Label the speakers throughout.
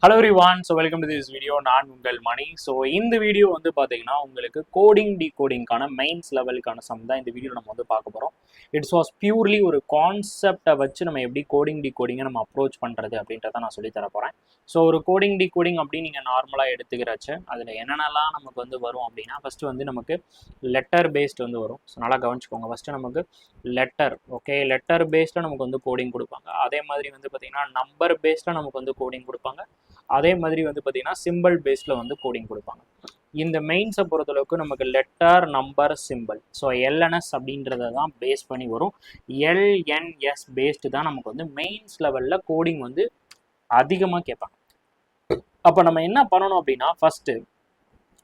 Speaker 1: Hello everyone, so welcome to this video. நான் உங்கள் மணி. So இந்த வீடியோ வந்து பார்த்தீங்கன்னா உங்களுக்கு கோடிங் டிகோடிங்கான மெயின்ஸ் லெவலுக்கான சம் தான் இந்த வீடியோ நம்ம வந்து பார்க்க போகிறோம். இட்ஸ் வாஸ் பியூர்லி ஒரு கான்செப்டை வச்சு நம்ம எப்படி கோடிங் டிகோடிங்கை நம்ம அப்ரோச் பண்ணுறது அப்படின்றத நான் சொல்லி தர போகிறேன். ஸோ ஒரு கோடிங் டிகோடிங் அப்படின்னு நீங்கள் நார்மலாக எடுத்துக்கிறச்சு அதில் என்னென்னலாம் நமக்கு வந்து வரும் அப்படின்னா ஃபஸ்ட்டு வந்து நமக்கு லெட்டர் பேஸ்ட் வந்து வரும். ஸோ நல்லா கவனிச்சுக்கோங்க. ஃபஸ்ட்டு நமக்கு லெட்டர் லெட்டர் பேஸ்டில் நமக்கு வந்து கோடிங் கொடுப்பாங்க. அதே மாதிரி வந்து பார்த்திங்கன்னா நம்பர் பேஸ்டில் நமக்கு வந்து கோடிங் கொடுப்பாங்க. அதே மாதிரி வந்து பார்த்தீங்கன்னா சிம்பிள் பேஸில் வந்து கோடிங் கொடுப்பாங்க. இந்த மெயின்ஸை பொறுத்தளவுக்கு நமக்கு letter number simple so LNS அப்படின்றத தான் பேஸ் பண்ணி வரும். எல்என்எஸ் பேஸ்டு தான் நமக்கு வந்து மெயின்ஸ் லெவலில் கோடிங் வந்து அதிகமாக கேட்பாங்க. அப்போ நம்ம என்ன பண்ணணும் அப்படின்னா ஃபஸ்ட்டு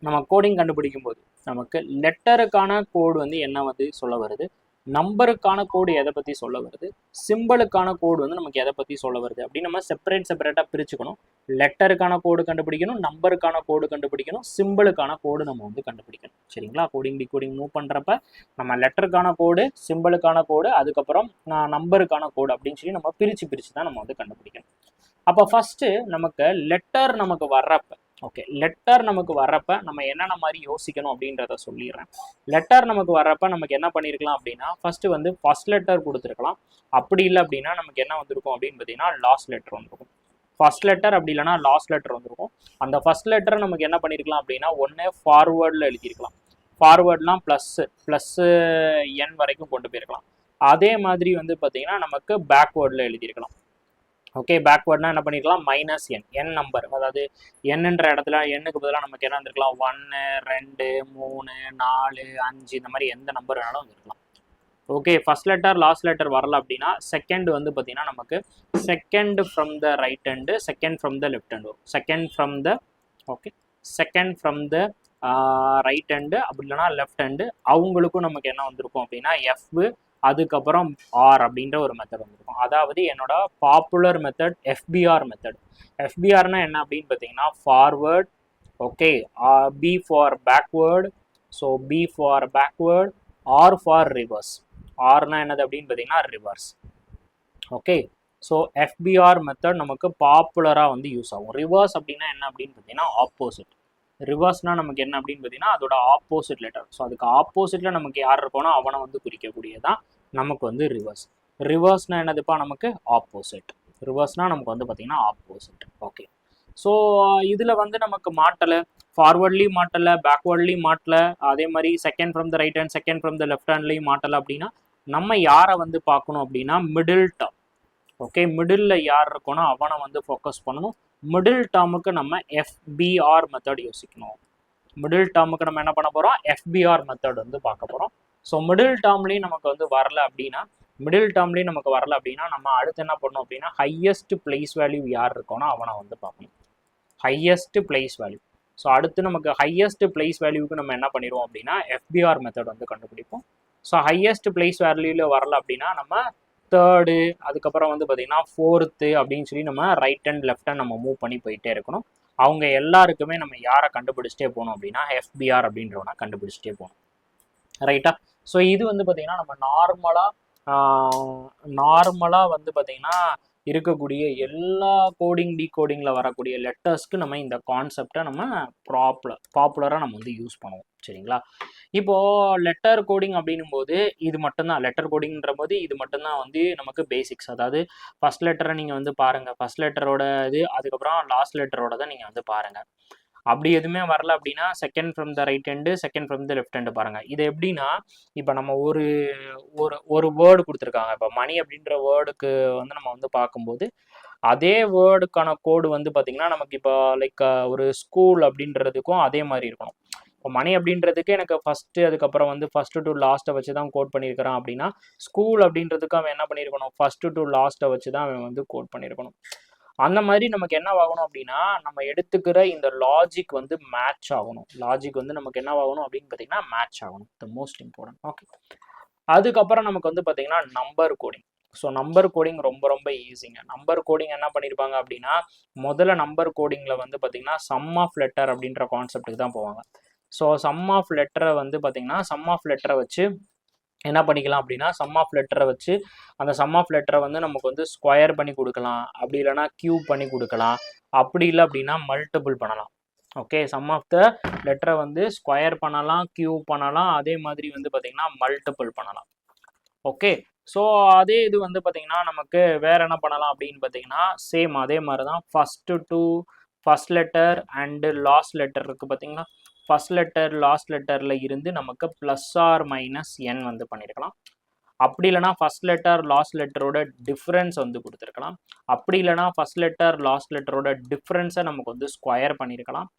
Speaker 1: நம்ம கோடிங் கண்டுபிடிக்கும் போது நமக்கு லெட்டருக்கான கோடு வந்து என்ன வந்து சொல்ல வருது, நம்பருக்கான கோடு எதை பற்றி சொல்ல வருது, சிம்பிளுக்கான கோடு வந்து நமக்கு எதை பற்றி சொல்ல வருது அப்படின்னு நம்ம செப்பரேட்டாக பிரிச்சுக்கணும். லெட்டருக்கான கோடு கண்டுபிடிக்கணும், நம்பருக்கான கோடு கண்டுபிடிக்கணும், சிம்பிளுக்கான கோடு நம்ம வந்து கண்டுபிடிக்கணும். சரிங்களா? கோடிங் டிகோடிங் மூவ் பண்ணுறப்ப நம்ம லெட்டருக்கான கோடு, சிம்பிளுக்கான கோடு, அதுக்கப்புறம் நம்பருக்கான கோடு அப்படின்னு சொல்லி நம்ம பிரித்து தான் நம்ம வந்து கண்டுபிடிக்கணும். அப்போ ஃபஸ்ட்டு நமக்கு லெட்டர் நமக்கு வர்றப்ப லெட்டர் நமக்கு வர்றப்ப நம்ம என்னென்ன மாதிரி யோசிக்கணும் அப்படின்றத சொல்லிடுறேன். லெட்டர் நமக்கு வர்றப்ப நமக்கு என்ன பண்ணியிருக்கலாம் அப்படின்னா ஃபஸ்ட்டு வந்து ஃபர்ஸ்ட் லெட்டர் கொடுத்துருக்கலாம். அப்படி இல்லை அப்படின்னா நமக்கு என்ன வந்திருக்கும் அப்படின்னு பார்த்தீங்கன்னா லாஸ்ட் லெட்டர் வந்திருக்கும். ஃபர்ஸ்ட் லெட்டர் அப்படி இல்லைனா லாஸ்ட் லெட்டர் வந்திருக்கும். அந்த ஃபர்ஸ்ட் லெட்டரை நமக்கு என்ன பண்ணியிருக்கலாம் அப்படின்னா ஒன்று ஃபார்வேர்டில் எழுதியிருக்கலாம். ஃபார்வேர்ட்லாம் ப்ளஸ்ஸு என் வரைக்கும் கொண்டு போயிருக்கலாம். அதே மாதிரி வந்து பார்த்தீங்கன்னா நமக்கு பேக்வேர்டில் எழுதியிருக்கலாம். பேக்வேர்ட்னா என்ன பண்ணிருக்கலாம், மைனஸ் என் நம்பர், அதாவது என்னன்ற இடத்துல எண்ணுக்கு பதிலாக நமக்கு என்ன வந்திருக்கலாம், 1 2 3 4 5 இந்த மாதிரி எந்த நம்பர் வேணாலும் வந்துருக்கலாம். ஃபர்ஸ்ட் லெட்டர் லாஸ்ட் லெட்டர் வரல அப்படின்னா செகண்ட் வந்து பார்த்தீங்கன்னா நமக்கு second from the right hand, second from the left hand, second from the right hand அப்படி இல்லைனா லெஃப்ட் ஹேண்டு அவங்களுக்கும் நமக்கு என்ன வந்திருக்கும் அப்படின்னா எஃப் அதுக்கப்புறம் ஆர் அப்படின்ற ஒரு மெத்தட் வந்திருக்கும். அதாவது என்னோட பாப்புலர் மெத்தட் எஃபிஆர் மெத்தட். எஃபிஆர்னா என்ன அப்படின்னு பார்த்தீங்கன்னா forward, B for backward, so B for backward, R for reverse. ஆர்னா என்னது அப்படின்னு பார்த்தீங்கன்னா ரிவர்ஸ். ஸோ எஃபிஆர் மெத்தட் நமக்கு பாப்புலராக வந்து யூஸ் ஆகும். ரிவர்ஸ் அப்படின்னா என்ன அப்படின்னு பார்த்தீங்கன்னா ஆப்போசிட். ரிவர்ஸ்னால் நமக்கு என்ன அப்படின்னு பார்த்தீங்கன்னா அதோட ஆப்போசிட் லெட்டர். ஸோ அதுக்கு ஆப்போசிட்டில் நமக்கு யார் இருக்கணும் அவனை வந்து குறிக்கக்கூடியதான் நமக்கு வந்து ரிவர்ஸ். ரிவர்ஸ்னால் என்னதுப்பா நமக்கு ஆப்போசிட். ரிவர்ஸ்னால் நமக்கு வந்து பார்த்தீங்கன்னா ஆப்போசிட். ஸோ இதில் வந்து நமக்கு மாட்டலை, ஃபார்வர்ட்லேயும் மாட்டலை, பேக்வேர்ட்லேயும் மாட்டலை, அதே மாதிரி second from the right hand, second from the left ஹேண்ட்லேயும் மாட்டலை அப்படின்னா நம்ம யாரை வந்து பார்க்கணும் அப்படின்னா மிடில் டேர்ம். மிடில் யார் இருக்கணும் அவனை வந்து ஃபோக்கஸ் பண்ணணும். மிடில் டேர்முக்கு நம்ம எஃபிஆர் மெத்தட் யோசிக்கணும். மிடில் டேர்முக்கு நம்ம என்ன பண்ண போகிறோம், எஃபிஆர் மெத்தட் வந்து பார்க்க போகிறோம். ஸோ மிடில் டேர்ம்லேயும் நமக்கு வந்து வரல அப்படின்னா நம்ம அடுத்து என்ன பண்ணணும் அப்படின்னா ஹையஸ்ட் பிளேஸ் வேல்யூ யார் இருக்கோன்னா அவனை வந்து பார்க்கணும். Highest place value. ஸோ அடுத்து நமக்கு ஹையஸ்ட் பிளேஸ் வேல்யூக்கு நம்ம என்ன பண்ணிடுவோம் அப்படின்னா எஃபிஆர் மெத்தட் வந்து கண்டுபிடிப்போம். ஸோ ஹையஸ்ட் பிளேஸ் வேல்யூவில் வரல அப்படின்னா நம்ம தேர்டு, அதுக்கப்புறம் வந்து பார்த்தீங்கன்னா ஃபோர்த்து அப்படின்னு சொல்லி நம்ம ரைட் ஹேண்ட் லெஃப்ட் ஹேண்ட் நம்ம மூவ் பண்ணி போயிட்டே இருக்கணும். அவங்க எல்லாருக்குமே நம்ம யாரை கண்டுபிடிச்சிட்டே போகணும் அப்படின்னா எஃபிஆர் அப்படின்றவனை கண்டுபிடிச்சிட்டே போகணும். ரைட்டா? ஸோ இது வந்து பார்த்தீங்கன்னா நம்ம நார்மலாக வந்து பார்த்தீங்கன்னா இருக்கக்கூடிய எல்லா கோடிங் டிகோடிங்கில் வரக்கூடிய லெட்டர்ஸ்க்கு நம்ம இந்த கான்செப்டை நம்ம பாப்புலராக நம்ம வந்து யூஸ் பண்ணுவோம். சரிங்களா? இப்போது லெட்டர் கோடிங் அப்படின்னும் போது இது மட்டும்தான், லெட்டர் கோடிங்கிற போது இது மட்டும்தான் வந்து நமக்கு பேசிக்ஸ். அதாவது ஃபர்ஸ்ட் லெட்டரை நீங்கள் வந்து பாருங்கள், ஃபர்ஸ்ட் லெட்டரோட இது, அதுக்கப்புறம் லாஸ்ட் லெட்டரோட தான் நீங்கள் வந்து பாருங்கள். அப்படி எதுவுமே வரல அப்படின்னா second from the right hand, second from the left hand பாருங்கள். இது எப்படின்னா இப்போ நம்ம ஒரு வேர்டு கொடுத்துருக்காங்க. இப்போ மணி அப்படின்ற வேர்டுக்கு வந்து நம்ம வந்து பார்க்கும்போது அதே வேர்டுக்கான கோடு வந்து பார்த்திங்கன்னா நமக்கு இப்போ லைக் ஒரு ஸ்கூல் அப்படின்றதுக்கும் அதே மாதிரி இருக்கணும். இப்போ மணி அப்படின்றதுக்கு எனக்கு ஃபஸ்ட்டு அதுக்கப்புறம் வந்து ஃபஸ்ட்டு டு லாஸ்ட்டை வச்சு தான் கோட் பண்ணியிருக்கிறான் அப்படின்னா ஸ்கூல் அப்படின்றதுக்கு அவன் என்ன பண்ணியிருக்கணும், ஃபஸ்ட்டு டு லாஸ்ட்டை வச்சு தான் அவன் வந்து கோட் பண்ணியிருக்கணும். அந்த மாதிரி நமக்கு என்ன ஆகணும் அப்படின்னா நம்ம எடுத்துக்கிற இந்த லாஜிக் வந்து மேட்ச் ஆகணும். லாஜிக் வந்து நமக்கு என்ன ஆகணும் அப்படின்னு பார்த்தீங்கன்னா மேட்ச் ஆகணும். The most important. அதுக்கப்புறம் நமக்கு வந்து பார்த்தீங்கன்னா number coding. So number coding ரொம்ப ரொம்ப ஈஸிங்க. நம்பர் கோடிங் என்ன பண்ணியிருப்பாங்க அப்படின்னா முதல்ல நம்பர் கோடிங்கில் வந்து பார்த்தீங்கன்னா சம் ஆஃப் லெட்டர் அப்படின்ற கான்செப்டுக்கு தான் போவாங்க. ஸோ சம் ஆஃப் லெட்டரை வந்து பார்த்தீங்கன்னா சம் ஆஃப் லெட்டரை வச்சு என்ன பண்ணிக்கலாம் அப்படின்னா சம் ஆஃப் லெட்டரை வச்சு அந்த சம் ஆஃப் லெட்டரை வந்து நமக்கு வந்து ஸ்கொயர் பண்ணி கொடுக்கலாம், அப்படி இல்லைனா கியூப் பண்ணி கொடுக்கலாம், அப்படி இல்லை அப்படின்னா மல்டிபிள் பண்ணலாம். ஓகே, சம் ஆஃப் த லெட்டரை வந்து ஸ்கொயர் பண்ணலாம், கியூப் பண்ணலாம், அதே மாதிரி வந்து பார்த்தீங்கன்னா மல்டிபிள் பண்ணலாம். ஓகே, ஸோ அதே இது வந்து பார்த்தீங்கன்னா நமக்கு வேற என்ன பண்ணலாம் அப்படின்னு பார்த்தீங்கன்னா சேம் அதே மாதிரி தான் first letter and last letter இருக்குது பார்த்தீங்களா. ஃபர்ஸ்ட் லெட்டர் லாஸ்ட் லெட்டரில் இருந்து நமக்கு ப்ளஸ் ஆர் மைனஸ் என் வந்து பண்ணியிருக்கலாம். அப்படி இல்லைனா ஃபர்ஸ்ட் லெட்டர் லாஸ்ட் லெட்டரோட டிஃப்ரென்ஸ் வந்து கொடுத்துருக்கலாம். அப்படி இல்லைனா ஃபர்ஸ்ட் லெட்டர் லாஸ்ட் லெட்டரோட டிஃப்ரென்ஸை நமக்கு வந்து ஸ்கொயர் பண்ணியிருக்கலாம்,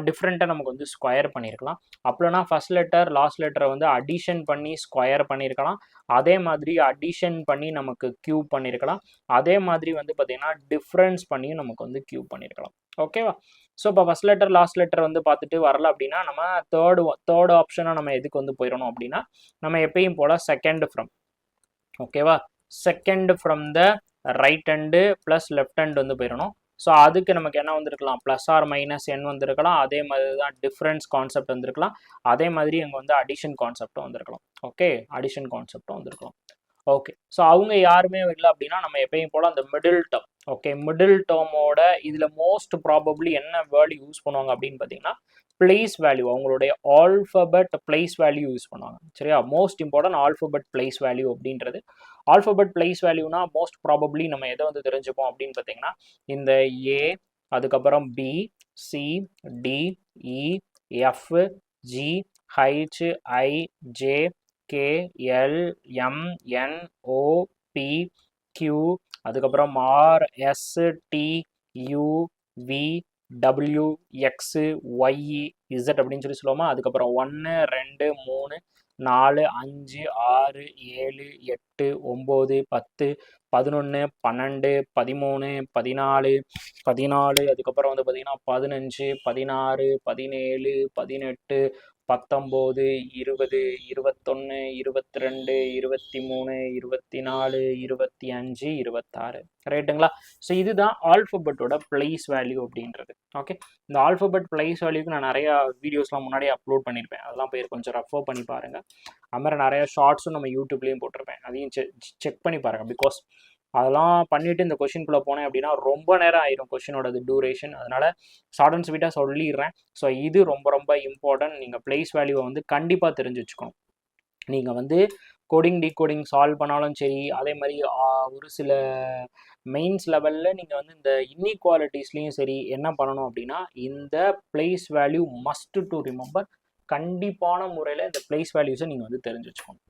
Speaker 1: டிஃப்ரெண்ட்டாக நமக்கு வந்து ஸ்கொயர் பண்ணியிருக்கலாம். அப்படின்னா ஃபர்ஸ்ட் லெட்டர் லாஸ்ட் லெட்டரை வந்து அடிஷன் பண்ணி ஸ்கொயர் பண்ணியிருக்கலாம், அதே மாதிரி அடிஷன் பண்ணி நமக்கு கியூப் பண்ணியிருக்கலாம், அதே மாதிரி வந்து பார்த்திங்கன்னா டிஃப்ரென்ஸ் பண்ணியும் நமக்கு வந்து கியூப் பண்ணியிருக்கலாம். ஓகேவா? ஸோ இப்போ ஃபர்ஸ்ட் லெட்டர் லாஸ்ட் லெட்டர் வந்து பார்த்துட்டு வரல அப்படின்னா நம்ம தேர்ட் ஆப்ஷனாக நம்ம எதுக்கு வந்து போயிடணும் அப்படின்னா நம்ம எப்பயும் போல் செகண்ட் ஃப்ரம், ஓகேவா, second from the right hand plus left hand வந்து போயிடணும். ஸோ அதுக்கு நமக்கு என்ன வந்திருக்கலாம், ப்ளஸ் ஆர் மைனஸ் என் வந்திருக்கலாம், அதே மாதிரி தான் டிஃப்ரென்ஸ் கான்செப்ட் வந்திருக்கலாம், அதே மாதிரி அங்கே வந்து அடிஷன் கான்செப்டும் வந்திருக்கலாம். ஓகே, அடிஷன் கான்செப்டும் வந்திருக்கலாம். ஓகே, ஸோ அவங்க யாருமே இல்லை அப்படின்னா நம்ம எப்பயும் போல் அந்த மிடில் டேர்ம், ஓகே, மிடில் டேர்மோட இதில் மோஸ்ட் ப்ராபப்ளி என்ன வேர்டு யூஸ் பண்ணுவாங்க அப்படின்னு பார்த்தீங்கன்னா பிளேஸ் வேல்யூ, அவங்களுடைய ஆல்ஃபபெட் பிளேஸ் வேல்யூ யூஸ் பண்ணுவாங்க. சரியா, most important alphabet place value அப்படின்றது. ஆல்ஃபபெட் பிளேஸ் வேல்யூனா மோஸ்ட் ப்ராபப்ளி நம்ம எதை வந்து தெரிஞ்சுப்போம் அப்படின்னு பார்த்தீங்கன்னா இந்த ஏ, அதுக்கப்புறம் B, C, D, E, F, G, H, I, J, K, L, M, N, O, P, Q, அதுக்கப்புறம் R, S, T, U, V, W, x, Y, Z அப்படின்னு சொல்லி சொல்லுவோமா. அதுக்கப்புறம் 1 2 3 4 5 6 7 8 9 10 11 12 13 14 14, அதுக்கப்புறம் வந்து பார்த்தீங்கன்னா 15 16 17 18 19 20 21 22 23 24 25 26, ரைட்டுங்களா. ஸோ இதுதான் ஆல்ஃபபெட்டோட பிளேஸ் வேல்யூ அப்படின்றது. ஓகே, இந்த ஆல்ஃபபெட் பிளேஸ் வேல்யூக்கு நான் நிறையா வீடியோஸ்லாம் முன்னாடியே அப்லோட் பண்ணியிருப்பேன், அதெல்லாம் போய் கொஞ்சம் ரெஃபர் பண்ணி பாருங்கள். அது மாதிரி நிறையா ஷார்ட்ஸும் நம்ம யூடியூப்லேயும் போட்டிருப்பேன், அதையும் செக் பண்ணி பாருங்கள். பிகாஸ் அதெல்லாம் பண்ணிவிட்டு இந்த கொஷின்குள்ளே போனேன் அப்படின்னா ரொம்ப நேரம் ஆயிரும் கொஷினோட டியூரேஷன், அதனால் ஷார்ட் அண்ட் ஸ்வீட்டாக சொல்லிடுறேன். ஸோ இது ரொம்ப ரொம்ப இம்பார்ட்டன்ட். நீங்கள் பிளேஸ் வேல்யூவை வந்து கண்டிப்பாக தெரிஞ்சு வச்சுக்கணும். நீங்கள் வந்து கோடிங் டீகோடிங் சால்வ் பண்ணாலும் சரி, அதே மாதிரி ஒரு சில மெயின்ஸ் லெவலில் நீங்கள் வந்து இந்த இன்இக்வாலிட்டிஸ்லேயும் சரி என்ன பண்ணணும் அப்படின்னா இந்த place value must to remember. கண்டிப்பான முறையில் இந்த பிளேஸ் வேல்யூஸை நீங்கள் வந்து தெரிஞ்சு வச்சுக்கணும்.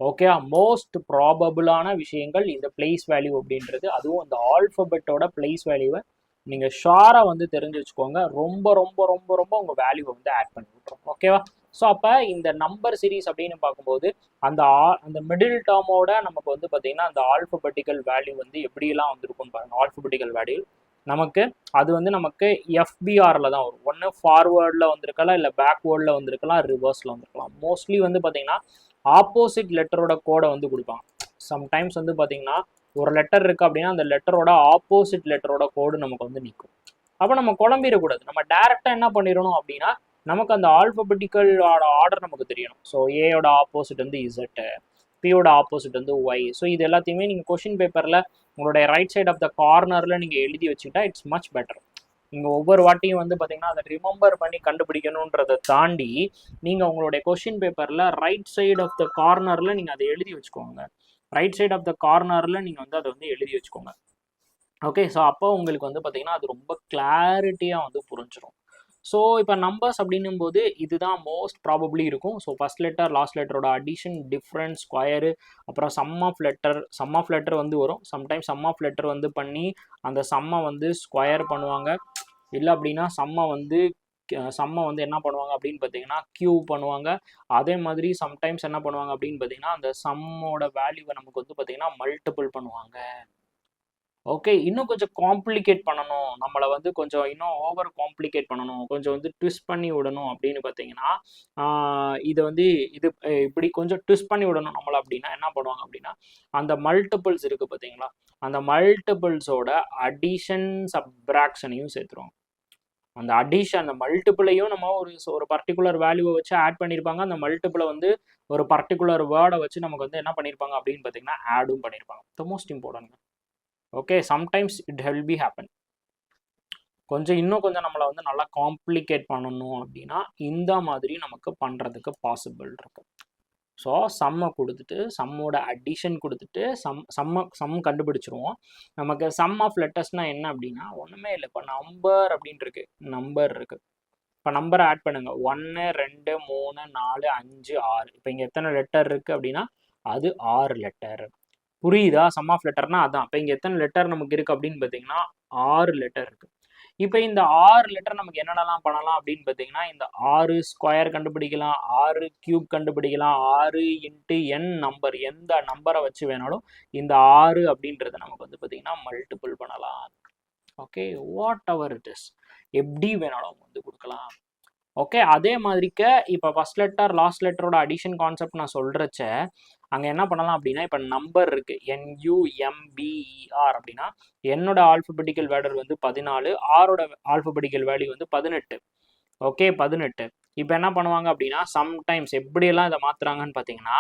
Speaker 1: ஓகே, மோஸ்ட் ப்ராபபிளான விஷயங்கள் இந்த பிளேஸ் வேல்யூ அப்படின்றது, அதுவும் இந்த ஆல்ஃபபெட்டோட பிளேஸ் வேல்யூவை நீங்கள் ஷாராக வந்து தெரிஞ்சு வச்சுக்கோங்க. ரொம்ப ரொம்ப ரொம்ப ரொம்ப உங்கள் வேல்யூவை வந்து ஆட் பண்ணி விட்டுரும். ஓகேவா? ஸோ அப்போ இந்த நம்பர் சீரீஸ் அப்படின்னு பார்க்கும்போது அந்த மிடில் டேர்மோட நமக்கு வந்து பார்த்தீங்கன்னா அந்த ஆல்ஃபபெட்டிக்கல் வேல்யூ வந்து எப்படியெல்லாம் வந்திருக்கும்னு பாருங்கள். ஆல்ஃபபெட்டிக்கல் வேல்யூ நமக்கு அது வந்து நமக்கு எஃபிஆரில் தான் வரும். ஒன்று ஃபார்வேர்டில் வந்திருக்கலாம், இல்லை பேக்வேர்டில் வந்திருக்கலாம், ரிவர்ஸில் வந்திருக்கலாம். மோஸ்ட்லி வந்து பார்த்தீங்கன்னா ஆப்போசிட் லெட்டரோட கோடை வந்து கொடுப்பாங்க. சம்டைம்ஸ் வந்து பார்த்தீங்கன்னா ஒரு லெட்டர் இருக்குது அப்படின்னா அந்த லெட்டரோட ஆப்போசிட் லெட்டரோட கோடு நமக்கு வந்து நிற்கும். அப்போ நம்ம குழம்பிடக்கூடாது. நம்ம டேரெக்டாக என்ன பண்ணிடணும் அப்படின்னா நமக்கு அந்த ஆல்ஃபபெட்டிக்கலோட ஆர்டர் நமக்கு தெரியணும். ஸோ ஏயோட ஆப்போசிட் வந்து இசட்டு, பியோட ஆப்போசிட் வந்து ஒய். ஸோ இது எல்லாத்தையுமே நீங்கள் கொஷின் பேப்பரில் உங்களுடைய ரைட் சைட் ஆஃப் த கார்னரில் நீங்கள் எழுதி வச்சுக்கிட்டா இட்ஸ் மச் பெட்டர். நீங்கள் ஒவ்வொரு வாட்டியும் வந்து பார்த்தீங்கன்னா அதை ரிமெம்பர் பண்ணி கண்டுபிடிக்கணுன்றதை தாண்டி நீங்கள் உங்களுடைய கொஷின் பேப்பரில் ரைட் சைடு ஆஃப் த கார்னரில் நீங்கள் அதை எழுதி வச்சுக்கோங்க. ரைட் சைட் ஆஃப் த கார்னரில் நீங்கள் வந்து அதை வந்து எழுதி வச்சுக்கோங்க. ஓகே, ஸோ அப்போ உங்களுக்கு வந்து பார்த்தீங்கன்னா அது ரொம்ப கிளாரிட்டியாக வந்து புரிஞ்சிடும். ஸோ இப்போ நம்பர்ஸ் அப்படின்னும் போது இதுதான் மோஸ்ட் ப்ராபப்ளி இருக்கும். ஸோ ஃபர்ஸ்ட் லெட்டர் லாஸ்ட் லெட்டரோட அடிஷன், டிஃப்ரென்ஸ், ஸ்கொயரு, அப்புறம் சம் ஆஃப் லெட்டர் வந்து வரும். சம்டைம்ஸ் சம் ஆஃப் லெட்டர் வந்து பண்ணி அந்த சம்மை வந்து ஸ்கொயர் பண்ணுவாங்க. இல்லை அப்படின்னா சம்மை வந்து என்ன பண்ணுவாங்க அப்படின்னு பார்த்தீங்கன்னா கியூப் பண்ணுவாங்க. அதே மாதிரி சம்டைம்ஸ் என்ன பண்ணுவாங்க அப்படின்னு பார்த்தீங்கன்னா அந்த சம்மோட வேல்யூவை நமக்கு வந்து பார்த்தீங்கன்னா மல்டிபிள் பண்ணுவாங்க. ஓகே, இன்னும் கொஞ்சம் காம்ப்ளிகேட் பண்ணணும், நம்மளை வந்து கொஞ்சம் இன்னும் ஓவர் காம்ப்ளிகேட் பண்ணணும், கொஞ்சம் வந்து ட்விஸ்ட் பண்ணி விடணும் அப்படின்னு பார்த்தீங்கன்னா இதை வந்து இப்படி கொஞ்சம் ட்விஸ்ட் பண்ணி விடணும் நம்மளை அப்படின்னா என்ன பண்ணுவாங்க அப்படின்னா அந்த மல்டிபிள்ஸ் இருக்குது பார்த்தீங்களா, அந்த மல்டிபிள்ஸோட அடிஷன் சப்ராக்ஷனையும் சேர்த்துருவாங்க. அந்த அடிஷன் அந்த மல்டிபிளையும் நம்ம ஒரு பர்டிகுலர் வேல்யூவை வச்சு ஆட் பண்ணியிருப்பாங்க. அந்த மல்டிபிளை வந்து ஒரு பர்டிகுலர் வேர்டை வச்சு நமக்கு வந்து என்ன பண்ணியிருப்பாங்க அப்படின்னு பார்த்தீங்கன்னா ஆடும் பண்ணியிருப்பாங்க. The most important. Okay, sometimes it will be happen. இன்னும் கொஞ்சம் நம்மளை வந்து நல்லா காம்ப்ளிகேட் பண்ணணும் அப்படின்னா இந்த மாதிரி நமக்கு பண்ணுறதுக்கு பாசிபிள் இருக்கு. ஸோ சம்மை கொடுத்துட்டு சம்மோட அடிஷன் கொடுத்துட்டு சம் கண்டுபிடிச்சிருவோம். நமக்கு சம் ஆஃப் லெட்டர்ஸ்னால் என்ன அப்படின்னா ஒன்றுமே இல்லை. இப்போ நம்பர் அப்படின்ட்டு இருக்கு, நம்பர் இருக்குது. இப்போ நம்பரை ஆட் பண்ணுங்க. 1 2 3 4 5 6. இப்போ இங்கே எத்தனை லெட்டர் இருக்குது அப்படின்னா அது 6 லெட்டர். புரியுதா? சம் ஆஃப் லெட்டர்னா அதான். இப்போ இங்கே எத்தனை லெட்டர் நமக்கு இருக்குது அப்படின்னு பார்த்தீங்கன்னா 6 லெட்டர் இருக்குது. இப்போ இந்த 6 லெட்டர் நமக்கு என்னென்னலாம் பண்ணலாம் அப்படின்னு பார்த்தீங்கன்னா இந்த 6 ஸ்கொயர் கண்டுபிடிக்கலாம், 6 கியூப் கண்டுபிடிக்கலாம், 6 இன்ட்டு n நம்பர், எந்த நம்பரை வச்சு வேணாலும் இந்த 6 அப்படின்றத நமக்கு வந்து பார்த்தீங்கன்னா மல்டிபிள் பண்ணலாம். Okay, whatever it is, எப்படி வேணாலும் வந்து கொடுக்கலாம். ஓகே, அதே மாதிரிக்க இப்போ ஃபர்ஸ்ட் லெட்டர் லாஸ்ட் லெட்டரோட அடிஷன் கான்செப்ட் நான் சொல்கிறச்ச அங்கே என்ன பண்ணலாம் அப்படின்னா இப்போ நம்பர் இருக்குது NUMBER அப்படின்னா என்னோட ஆல்ஃபபெட்டிக்கல் வேர்டர் வந்து 14, ஆரோட ஆல்ஃபபெட்டிக்கல் வேல்யூ வந்து 18. ஓகே, 18. இப்போ என்ன பண்ணுவாங்க அப்படின்னா சம்டைம்ஸ் எப்படியெல்லாம் இதை மாற்றுறாங்கன்னு பார்த்தீங்கன்னா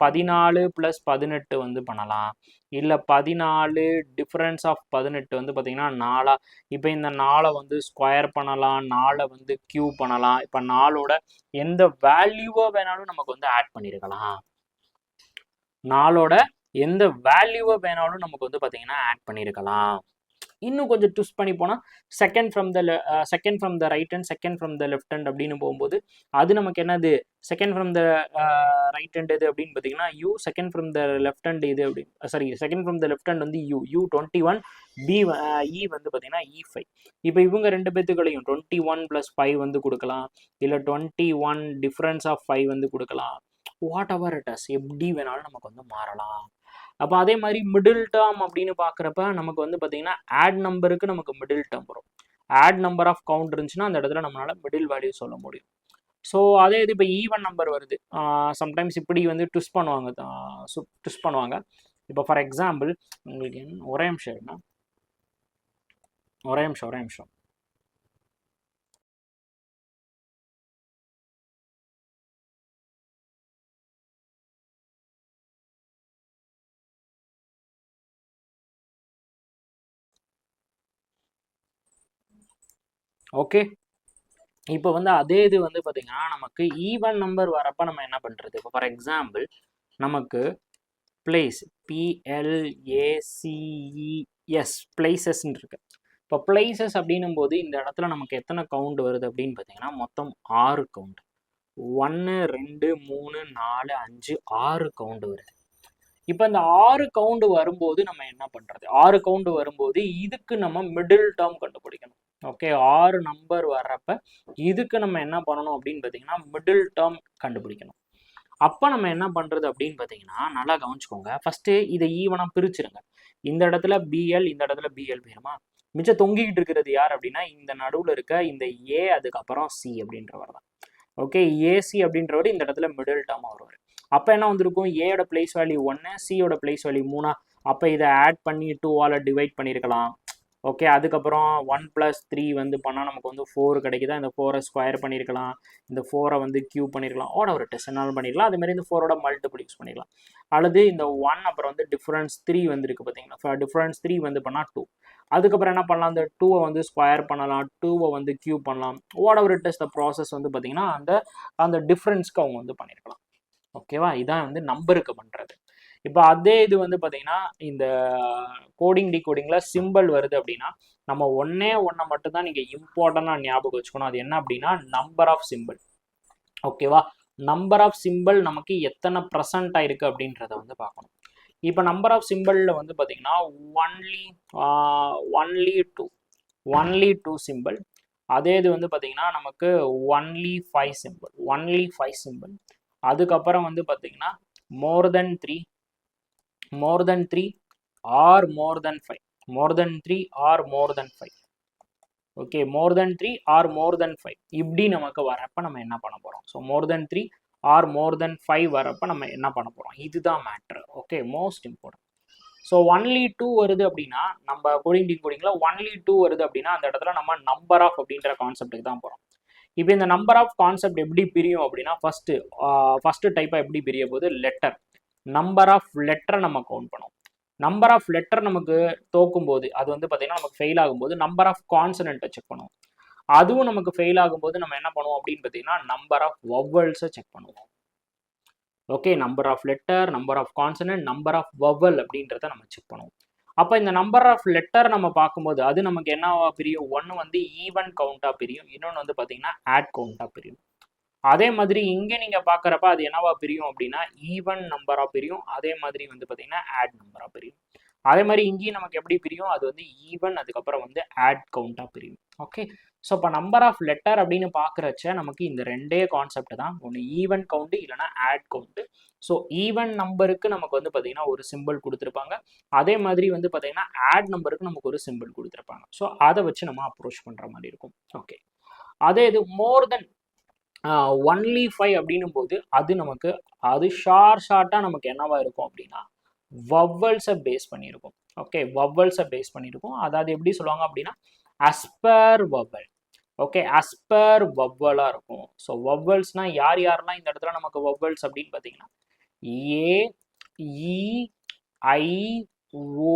Speaker 1: 14 + 18 வந்து பண்ணலாம். இல்லை 14 டிஃப்ரென்ஸ் ஆஃப் 18 வந்து பார்த்தீங்கன்னா 4. இப்போ இந்த 4 வந்து ஸ்கொயர் பண்ணலாம், 4 வந்து கியூ பண்ணலாம். இப்போ 4ஓட எந்த வேல்யூவோ வேணாலும் நமக்கு வந்து ஆட் பண்ணியிருக்கலாம். 4ஓட எந்த வேல்யூவை வேணாலும் நமக்கு வந்து பார்த்தீங்கன்னா ஆட் பண்ணியிருக்கலாம். இன்னும் கொஞ்சம் ட்விஸ்ட் பண்ணி போனால் second from the right hand, second from the left hand அப்படின்னு போகும்போது அது நமக்கு என்னது, second from the right hand எது அப்படின்னு பார்த்தீங்கன்னா U, second from the left hand இது அப்படின்னு sorry second from the left hand வந்து U 21, E வந்து பார்த்தீங்கன்னா E5. இப்போ இவங்க ரெண்டு பேத்துக்களையும் 21 + 5 வந்து கொடுக்கலாம், இல்லை 21 டிஃப்ரென்ஸ் ஆஃப் 5 வந்து கொடுக்கலாம். வாட் எவர் இட் இஸ், எப்படி வேணாலும் நமக்கு வந்து மாறலாம். அப்போ அதே மாதிரி மிடில் டேர்ம் அப்படின்னு பார்க்குறப்ப நமக்கு வந்து பார்த்தீங்கன்னா ஆட் நம்பருக்கு நமக்கு மிடில் டேர்ம் வரும். ஆட் நம்பர் ஆஃப் கவுண்ட் இருந்துச்சுன்னா அந்த இடத்துல நம்மளால மிடில் வேல்யூ சொல்ல முடியும். ஸோ அதே இது இப்போ ஈவன் நம்பர் வருது, சம்டைம்ஸ் இப்படி வந்து ட்விஸ்ட் பண்ணுவாங்க. இப்போ ஃபார் எக்ஸாம்பிள் உங்களுக்கு ஒரே நிமிஷம். ஓகே, இப்போ வந்து அதே இது வந்து பார்த்தீங்கன்னா நமக்கு ஈவன் நம்பர் வரப்போ நம்ம என்ன பண்ணுறது. இப்போ ஃபார் எக்ஸாம்பிள் நமக்கு பிளேஸ் PLACES பிளேசஸ்ன்னு இருக்கு. இப்போ பிளேசஸ் அப்படின்னும் போது இந்த இடத்துல நமக்கு எத்தனை கவுண்ட் வருது அப்படின்னு பார்த்தீங்கன்னா மொத்தம் 6 கவுண்ட். 1 2 3 4 5 6 கவுண்ட் வருது. இப்போ இந்த 6 கவுண்ட் வரும்போது நம்ம என்ன பண்ணுறது, 6 கவுண்ட் வரும்போது இதுக்கு நம்ம மிடில் டேர்ம் கண்டுபிடிக்கணும். ஓகே, 6 நம்பர் வர்றப்ப இதுக்கு நம்ம என்ன பண்ணணும் அப்படின்னு பார்த்தீங்கன்னா மிடில் டேர்ம் கண்டுபிடிக்கணும். அப்போ நம்ம என்ன பண்ணுறது அப்படின்னு பார்த்தீங்கன்னா நல்லா கவனிச்சுக்கோங்க. ஃபஸ்ட்டு இதை ஈவனாக பிரிச்சுருங்க. இந்த இடத்துல BL, இந்த இடத்துல BL போயிருமா, மிச்சம் தொங்கிக்கிட்டு இருக்கிறது யார் அப்படின்னா இந்த நடுவில் இருக்க இந்த A, அதுக்கப்புறம் C அப்படின்றவர் தான். ஓகே, AC அப்படின்றவர் இந்த இடத்துல மிடில் டேர்மாக வருவார். அப்போ என்ன வந்திருக்கும், ஏயோட பிளேஸ் வேல்யூ 1, சியோட பிளேஸ் வேல்யூ 3. அப்போ இதை ஆட் பண்ணி 2ஆல் டிவைட் பண்ணியிருக்கலாம். ஓகே, அதுக்கப்புறம் 1 + 3 வந்து பண்ணால் நமக்கு வந்து 4 கிடைக்குதா, இந்த 4 ஸ்கொயர் பண்ணியிருக்கலாம், இந்த 4 வந்து கியூப் பண்ணியிருக்கலாம், ஒரு டெஸ்ட் என்னாலும் பண்ணிக்கலாம். அதேமாதிரி இந்த 4ஓட மல்டிபிள் யூஸ் பண்ணிக்கலாம். அல்லது இந்த 1 அப்புறம் வந்து டிஃப்ரென்ஸ் 3 வந்து இருக்குது பார்த்தீங்களா, டிஃப்ரென்ஸ் 3 வந்து பண்ணால் 2. அதுக்கப்புறம் என்ன பண்ணலாம், அந்த 2-வை வந்து ஸ்கொயர் பண்ணலாம், 2-வை வந்து கியூப் பண்ணலாம். ஒரு டெஸ்ட் ப்ராசஸ் வந்து பார்த்தீங்கன்னா அந்த டிஃப்ரென்ஸ்க்கு அவங்க வந்து பண்ணியிருக்கலாம். ஓகேவா, இதான் வந்து நம்பருக்கு பண்ணுறது. இப்போ அதே இது வந்து பார்த்தீங்கன்னா இந்த கோடிங் டிகோடிங்கில் சிம்பிள் வருது அப்படின்னா நம்ம ஒன்றே மட்டும்தான் நீங்கள் இம்பார்ட்டண்டாக ஞாபகம் வச்சுக்கணும். அது என்ன அப்படின்னா நம்பர் ஆஃப் சிம்பிள். ஓகேவா, நம்பர் ஆஃப் சிம்பிள் நமக்கு எத்தனை ப்ரெசன்ட் ஆயிருக்கு அப்படின்றத வந்து பார்க்கணும். இப்போ நம்பர் ஆஃப் சிம்பிளில் வந்து பார்த்தீங்கன்னா ஒன்லி டூ சிம்பிள். அதே இது வந்து பார்த்தீங்கன்னா நமக்கு ஒன்லி 5 சிம்பிள். அதுக்கப்புறம் வந்து பார்த்தீங்கன்னா more than 3 or more than 5. Okay, more than 3 or more than 5 இப்படி நமக்கு வரப்ப நம்ம என்ன பண்ண போகிறோம். So more than 3 or more than 5 வரப்ப நம்ம என்ன பண்ண போகிறோம், இதுதான் matter. Okay, most important. So only 2 வருது அப்படின்னா நம்ம கோடிங் டிகோடிங்கில் ஒன்லி 2 வருது அப்படின்னா அந்த இடத்துல நம்ம நம்பர் ஆஃப் அப்படின்ற கான்செப்ட்டுக்கு தான் போகிறோம். இப்போ இந்த நம்பர் ஆஃப் கான்செப்ட் எப்படி பிரியும் அப்படின்னா ஃபர்ஸ்ட் டைப்பாக எப்படி பிரிய போது லெட்டர். நம்பர் ஆஃப் லெட்டரை நம்ம கவுண்ட் பண்ணுவோம். நம்பர் ஆஃப் லெட்டர் நமக்கு தோக்கும் போது அது வந்து பார்த்தீங்கன்னா நமக்கு ஃபெயில் ஆகும்போது நம்பர் ஆஃப் கான்சனன்ட்டை செக் பண்ணுவோம். அதுவும் நமக்கு ஃபெயில் ஆகும்போது நம்ம என்ன பண்ணுவோம் அப்படின்னு பார்த்தீங்கன்னா நம்பர் ஆஃப் வவல்ஸை செக் பண்ணுவோம். Okay, number of letter, number of consonant, number of vowel அப்படின்றத நம்ம செக் பண்ணுவோம். அப்போ இந்த நம்பர் ஆஃப் லெட்டர் நம்ம பார்க்கும்போது அது நமக்கு என்னவா பிரியும்? ஒன்று வந்து ஈவன் கவுண்டாக பிரியும், இன்னொன்று வந்து பார்த்தீங்கன்னா ஆட் கவுண்டாக பிரியும். அதே மாதிரி இங்கே நீங்கள் பார்க்குறப்ப அது என்னவா பிரியும் அப்படின்னா ஈவன் நம்பராக பிரியும், அதே மாதிரி வந்து பார்த்தீங்கன்னா ஆட் நம்பராக பிரியும். அதே மாதிரி இங்கேயும் நமக்கு எப்படி பிரியும்? அது வந்து ஈவன் அதுக்கப்புறம் வந்து ஆட் கவுண்டாக பிரியும். ஓகே, ஸோ இப்போ நம்பர் ஆஃப் லெட்டர் அப்படின்னு பார்க்குறச்ச நமக்கு இந்த ரெண்டே கான்செப்ட் தான், ஒன்று ஈவன் கவுண்ட் இல்லைனா ஆட் கவுண்ட். ஸோ ஈவன் நம்பருக்கு நமக்கு வந்து பார்த்தீங்கன்னா ஒரு சிம்பிள் கொடுத்துருப்பாங்க, அதே மாதிரி வந்து பார்த்தீங்கன்னா ஆட் நம்பருக்கு நமக்கு ஒரு சிம்பிள் கொடுத்துருப்பாங்க. ஸோ அதை வச்சு நம்ம அப்ரோச் பண்ணுற மாதிரி இருக்கும். ஓகே, அதே இது மோர் தென் ஒன்லி 5 அப்படின்னும் போது அது ஷார்ட்டாக நமக்கு என்னவா இருக்கும் அப்படின்னா வவல்ஸை பேஸ் பண்ணியிருக்கும். ஓகே, வவல்ஸை பேஸ் பண்ணியிருக்கும். அதாவது எப்படி சொல்லுவாங்க அப்படின்னா அஸ்பர் வவல். ஓகே, அஸ்பர் வவ்வலாக இருக்கும். ஸோ வவ்வல்ஸ்னால் யாரெல்லாம் இந்த இடத்துல நமக்கு வவ்வல்ஸ் அப்படின்னு பார்த்தீங்கன்னா ஏ, இ, ஐ, ஓ,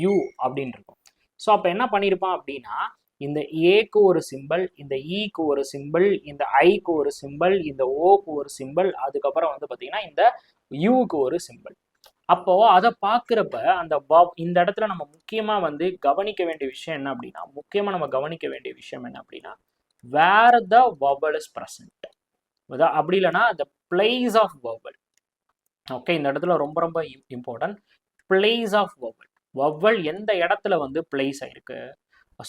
Speaker 1: யூ அப்படின்னு இருக்கும். ஸோ அப்போ என்ன பண்ணியிருப்பான் அப்படின்னா இந்த ஏக்கு ஒரு சிம்பிள், இந்த இக்கு ஒரு சிம்பிள், இந்த ஐக்கு ஒரு சிம்பிள், இந்த ஓக்கு ஒரு சிம்பிள், அதுக்கப்புறம் வந்து பார்த்தீங்கன்னா இந்த யூக்கு ஒரு சிம்பிள். அப்போ அதை பார்க்குறப்ப இந்த இடத்துல நம்ம முக்கியமாக வந்து கவனிக்க வேண்டிய விஷயம் என்ன அப்படின்னா where the vowel is present, அப்படி இல்லைன்னா the place of vowel. Okay, இந்த இடத்துல ரொம்ப ரொம்ப இம்பார்ட்டன்ட், பிளேஸ் ஆஃப் வவல் எந்த இடத்துல வந்து பிளேஸ் ஆயிருக்கு.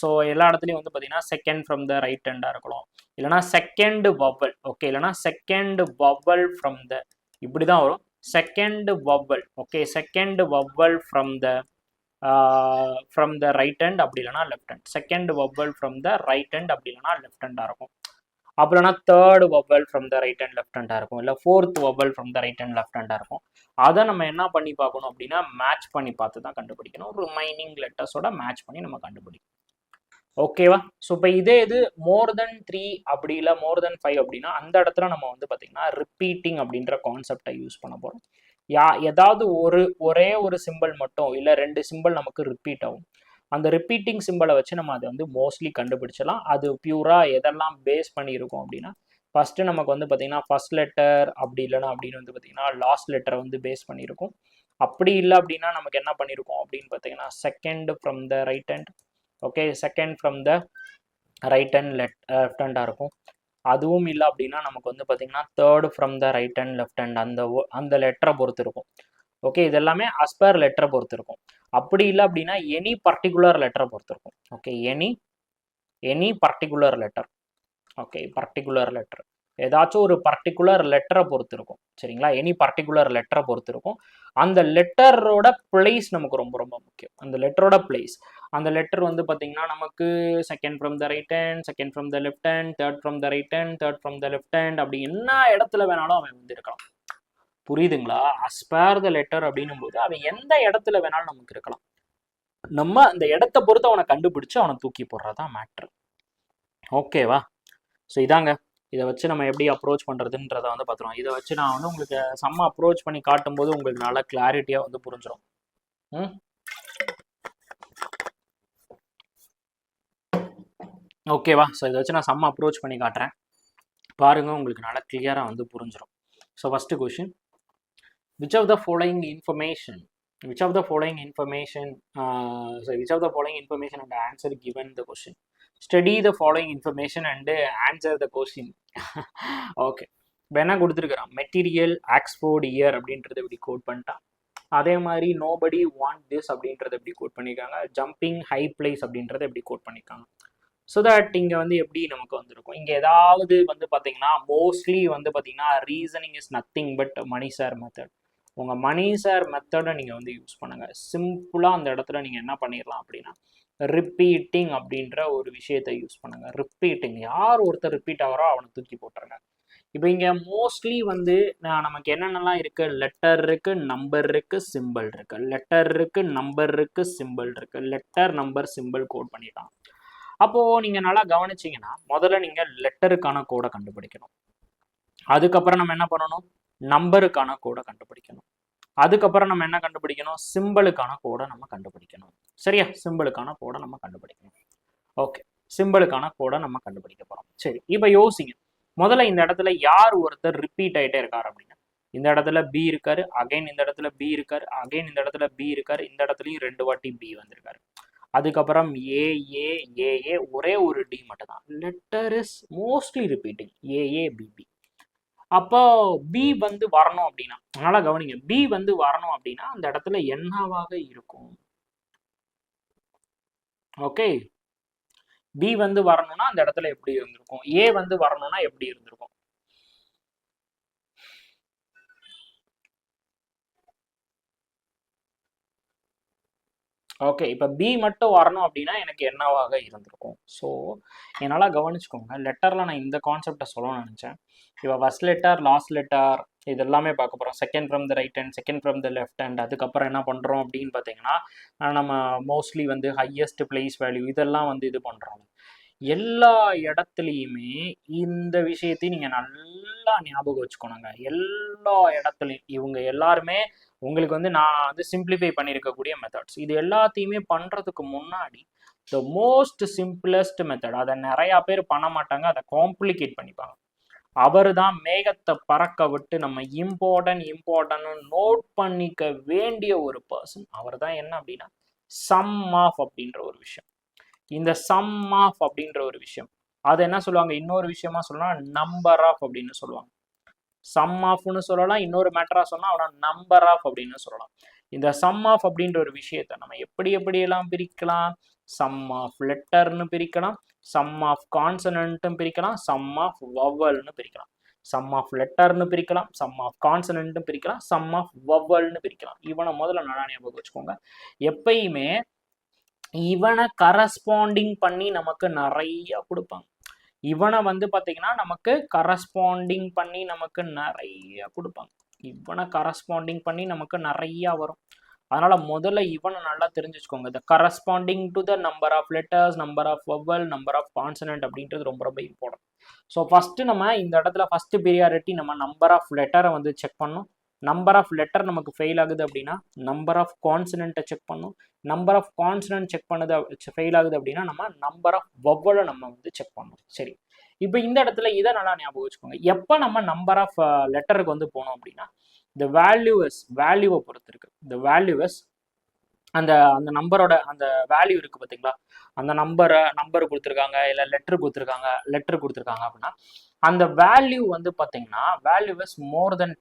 Speaker 1: ஸோ எல்லா இடத்துலையும் வந்து பார்த்தீங்கன்னா செகண்ட் ஃப்ரம் த ரைட் ஹேண்டாக இருக்கலாம், இல்லைனா செகண்ட் வவல். ஓகே, இல்லைனா செகண்ட் வவல் ஃப்ரம் த, இப்படி தான் வரும். Second vowel. Okay, second vowel from the right hand, அப்படி இல்லைனா left hand. Second vowel from the right hand, அப்படி இல்லைனா லெஃப்ட் ஹேண்டாக இருக்கும். அப்படின்னா third vowel from the right hand left ஹேண்டாக இருக்கும், இல்லை fourth vowel from the right hand left ஹேண்டாக இருக்கும். அதை நம்ம என்ன பண்ணி பார்க்கணும் அப்படின்னா மேட்ச் பண்ணி பார்த்து தான் கண்டுபிடிக்கணும். ரிமைனிங் லெட்டர்ஸோட மேட்ச் பண்ணி நம்ம கண்டுபிடிக்கணும். ஓகேவா? ஸோ இப்போ இதே இது மோர் தென் 3 அப்படி இல்லை மோர் தென் 5 அப்படின்னா அந்த இடத்துல நம்ம வந்து பார்த்தீங்கன்னா ரிப்பீட்டிங் அப்படின்ற கான்செப்டை யூஸ் பண்ண போகிறோம். ஏதாவது ஒரே ஒரு சிம்பிள் மட்டும் இல்லை 2 சிம்பிள் நமக்கு ரிப்பீட் ஆகும். அந்த ரிப்பீட்டிங் சிம்பிளை வச்சு நம்ம அதை வந்து மோஸ்ட்லி கண்டுபிடிச்சலாம். அது பியூராக எதெல்லாம் பேஸ் பண்ணியிருக்கோம் அப்படின்னா ஃபஸ்ட்டு நமக்கு வந்து பார்த்தீங்கன்னா ஃபர்ஸ்ட் லெட்டர், அப்படி இல்லைனா அப்படின்னு வந்து பார்த்தீங்கன்னா லாஸ்ட் லெட்டரை வந்து பேஸ் பண்ணியிருக்கோம். அப்படி இல்லை அப்படின்னா நமக்கு என்ன பண்ணியிருக்கோம் அப்படின்னு பார்த்தீங்கன்னா second from the right hand. Okay, second from the right hand left ஹேண்டாக இருக்கும். அதுவும் இல்லை அப்படின்னா நமக்கு வந்து பார்த்தீங்கன்னா third from the right hand left hand, அந்த லெட்டரை பொறுத்து இருக்கும். ஓகே, இது எல்லாமே அஸ்பர் லெட்டரை பொறுத்து இருக்கும். அப்படி இல்லை அப்படின்னா எனி பர்டிகுலர் லெட்டரை பொறுத்து இருக்கும். Okay, any particular letter. Okay, particular letter ஏதாச்சும் ஒரு பர்டிகுலர் லெட்டரை பொறுத்து இருக்கும். சரிங்களா, எனி பர்டிகுலர் லெட்டரை பொறுத்து இருக்கும். அந்த லெட்டரோட பிளேஸ் நமக்கு ரொம்ப ரொம்ப முக்கியம். அந்த லெட்டரோட பிளேஸ், அந்த லெட்டர் வந்து பார்த்தீங்கன்னா நமக்கு second from the right hand, second from the left hand, third from the right hand, third from the left hand, அப்படி என்ன இடத்துல வேணாலும் அவன் வந்து இருக்கலாம். புரியுதுங்களா? அஸ்பேர் த லெட்டர் அப்படின்னும் போது அவன் எந்த இடத்துல வேணாலும் நமக்கு இருக்கலாம். நம்ம அந்த இடத்த பொறுத்து அவனை கண்டுபிடிச்சு அவனை தூக்கி போடுறதான் மேட்ரு. ஓகேவா? ஸோ இதாங்க, இதை வச்சு நம்ம எப்படி அப்ரோச் பண்ணுறதுன்றதை வந்து பார்த்துருவோம். இதை வச்சு நான் வந்து உங்களுக்கு செம்ம அப்ரோச் பண்ணி காட்டும்போது உங்களுக்கு நல்லா கிளாரிட்டியாக வந்து புரிஞ்சிடும். ஓகேவா? ஸோ இதை வச்சு நான் செம்ம அப்ரோச் பண்ணி காட்டுறேன் பாருங்கள், உங்களுக்கு நல்லா கிளியராக வந்து புரிஞ்சிடும். So first question, which of the following information and answer given the question. Study the following information and answer the question. Okay, இப்போ என்ன கொடுத்துருக்குறான், மெட்டீரியல், ஆக்ஸ்போர்ட், இயர் அப்படின்றத எப்படி கோட் பண்ணிட்டான். அதே மாதிரி நோபடி வாண்ட் திஸ் அப்படின்றத எப்படி கோட் பண்ணியிருக்காங்க, ஜம்பிங் ஹை பிளேஸ் அப்படின்றத எப்படி கோட் பண்ணியிருக்காங்க. ஸோ தட் இங்கே வந்து எப்படி நமக்கு வந்துருக்கும், இங்கே ஏதாவது வந்து பார்த்தீங்கன்னா மோஸ்ட்லி வந்து பார்த்தீங்கன்னா reasoning is nothing but Mani sir method. உங்கள் மணி சார் மெத்தடை நீங்கள் வந்து யூஸ் பண்ணுங்கள். சிம்பிளாக அந்த இடத்துல நீங்கள் என்ன பண்ணிடலாம் அப்படின்னா ரிப்பீட்டிங் அப்படின்ற ஒரு விஷயத்தை யூஸ் பண்ணுங்கள். ரிப்பீட்டிங், யார் ஒருத்தர் ரிப்பீட் ஆகிறோ அவனை தூக்கி போட்டுருங்க. இப்போ இங்கே மோஸ்ட்லி வந்து நமக்கு என்னென்னலாம் இருக்குது, லெட்டர் இருக்குது, நம்பர் இருக்குது, சிம்பிள் இருக்குது. லெட்டர் இருக்குது, நம்பர் இருக்குது, சிம்பிள் இருக்குது. லெட்டர், நம்பர், சிம்பிள் கோட் பண்ணிடலாம். அப்போது நீங்கள் நல்லா கவனிச்சிங்கன்னா முதல்ல நீங்கள் லெட்டருக்கான கோடை கண்டுபிடிக்கணும். அதுக்கப்புறம் நம்ம என்ன பண்ணணும், நம்பருக்கான கோடை கண்டுபிடிக்கணும். அதுக்கப்புறம் நம்ம என்ன கண்டுபிடிக்கணும், சிம்பிளுக்கான கோடை நம்ம கண்டுபிடிக்கணும். சரியா, சிம்பிளுக்கான கோடை நம்ம கண்டுபிடிக்கணும். ஓகே, சிம்பிளுக்கான கோடை நம்ம கண்டுபிடிக்க போகிறோம். சரி, இப்போ யோசிங்க. முதல்ல இந்த இடத்துல யார் ஒருத்தர் ரிப்பீட் ஆகிட்டே இருக்காரு அப்படின்னா, இந்த இடத்துல பி இருக்காரு, அகைன் இந்த இடத்துல பி இருக்காரு, அகைன் இந்த இடத்துல பி இருக்காரு, இந்த இடத்துலையும் 2 வாட்டி பி வந்திருக்காரு. அதுக்கப்புறம் ஏ ஒரே ஒரு டி மட்டும் தான். Letter is mostly repeating, ABP. அப்போ பி வந்து வரணும் அப்படின்னா, நல்லா கவனிங்க, பி வந்து வரணும் அப்படின்னா அந்த இடத்துல என்னவாக இருக்கும்? ஓகே, பி வந்து வரணும்னா அந்த இடத்துல எப்படி இருந்திருக்கும்? ஏ வந்து வரணும்னா எப்படி இருந்திருக்கும்? ஓகே, இப்போ பி மட்டும் வரணும் அப்படின்னா எனக்கு என்னவாக இருந்திருக்கும்? ஸோ என்னால் கவனிச்சுக்கோங்க, லெட்டரில் நான் இந்த கான்செப்டை சொல்லணும்னு நினச்சேன். இப்போ ஃபர்ஸ்ட் லெட்டர், லாஸ்ட் லெட்டர் இது எல்லாமே பார்க்க போகிறோம். Second from the right hand, second from the left hand. அதுக்கப்புறம் என்ன பண்ணுறோம் அப்படின்னு பார்த்தீங்கன்னா, நம்ம மோஸ்ட்லி வந்து ஹையஸ்ட் பிளேஸ் வேல்யூ இதெல்லாம் வந்து இது பண்ணுறோம். எல்லா இடத்துலையுமே இந்த விஷயத்தையும் நீங்கள் நல்லா ஞாபகம் வச்சுக்கணுங்க. எல்லா இடத்துலையும் இவங்க எல்லாருமே உங்களுக்கு வந்து நான் வந்து சிம்பிளிஃபை பண்ணியிருக்கக்கூடிய மெத்தட்ஸ். இது எல்லாத்தையுமே பண்ணுறதுக்கு முன்னாடி த மோஸ்ட் சிம்பிளஸ்ட் மெத்தட், அதை நிறையா பேர் பண்ண மாட்டாங்க, அதை காம்ப்ளிகேட் பண்ணிப்பாங்க. அவர் தான் மேகத்தை பறக்க விட்டு நம்ம இம்பார்ட்டன்ட் நோட் பண்ணிக்க வேண்டிய ஒரு பர்சன். அவர் தான் என்ன அப்படின்னா சம் ஆஃப் அப்படின்ற ஒரு விஷயம். இந்த சம் ஆஃப் அப்படின்ற ஒரு விஷயம் அது என்ன சொல்லுவாங்க, இன்னொரு விஷயமா சொல்லலாம் நம்பர் ஆஃப் அப்படின்னு சொல்லுவாங்க. சம் ஆஃப்னு சொல்லலாம், இன்னொரு மேட்டரா சொன்னா அவனை நம்பர் ஆஃப் அப்படின்னு சொல்லலாம். இந்த சம் ஆஃப் அப்படின்ற ஒரு விஷயத்தை நம்ம எப்படியெல்லாம் பிரிக்கலாம்? சம் ஆஃப் லெட்டர்னு பிரிக்கலாம், சம் ஆஃப் கான்சனன்ட்டும் பிரிக்கலாம், சம் ஆஃப் வவல்னு பிரிக்கலாம். சம் ஆஃப் லெட்டர்னு பிரிக்கலாம், சம் ஆஃப் கான்சனன்ட்டும் பிரிக்கலாம், சம் ஆஃப் வவல்னு பிரிக்கலாம். இவனை முதல்ல நல்லா ஞாபகம் வச்சுக்கோங்க. எப்பயுமே இவனை கரஸ்பாண்டிங் பண்ணி நமக்கு நிறைய கொடுப்பாங்க. இவனை வந்து பார்த்தீங்கன்னா நமக்கு கரஸ்பாண்டிங் பண்ணி நமக்கு நிறைய கொடுப்பாங்க. இவனை கரஸ்பாண்டிங் பண்ணி நமக்கு நிறையா வரும். அதனால முதல்ல இவனை நல்லா தெரிஞ்சு வச்சுக்கோங்க. இந்த corresponding to the number of letters, number of vowel, number of consonant அப்படின்றது ரொம்ப ரொம்ப இம்பார்ட்டன்ட். ஸோ ஃபஸ்ட்டு நம்ம இந்த இடத்துல ஃபஸ்ட்டு ப்ரியாரிட்டி நம்ம நம்பர் ஆஃப் லெட்டரை வந்து செக் பண்ணணும். நம்பர் ஆஃப் லெட்டர் நமக்கு ஃபெயில் ஆகுது அப்படின்னா நம்பர் ஆஃப் கான்சனன்ட்டை செக் பண்ணணும். நம்பர் ஆஃப் கான்சனன்ட் செக் பண்ணது ஃபெயில் ஆகுது அப்படின்னா நம்ம நம்பர் ஆஃப் வவலை நம்ம வந்து செக் பண்ணணும். சரி, இப்போ இந்த இடத்துல இதை நல்லா ஞாபகம் வச்சுக்கோங்க. எப்போ நம்ம நம்பர் ஆஃப் லெட்டருக்கு வந்து போனோம் அப்படின்னா இந்த வேல்யூவை பொறுத்து இருக்கு. இந்த வேல்யூஸ் அந்த நம்பரோட அந்த வேல்யூ இருக்கு பார்த்தீங்களா, அந்த நம்பர் கொடுத்துருக்காங்க, இல்லை லெட்டர் கொடுத்துருக்காங்க அப்படின்னா அந்த வேல்யூ வந்து பார்த்தீங்கன்னா வேல்யூ இஸ் மோர் தென்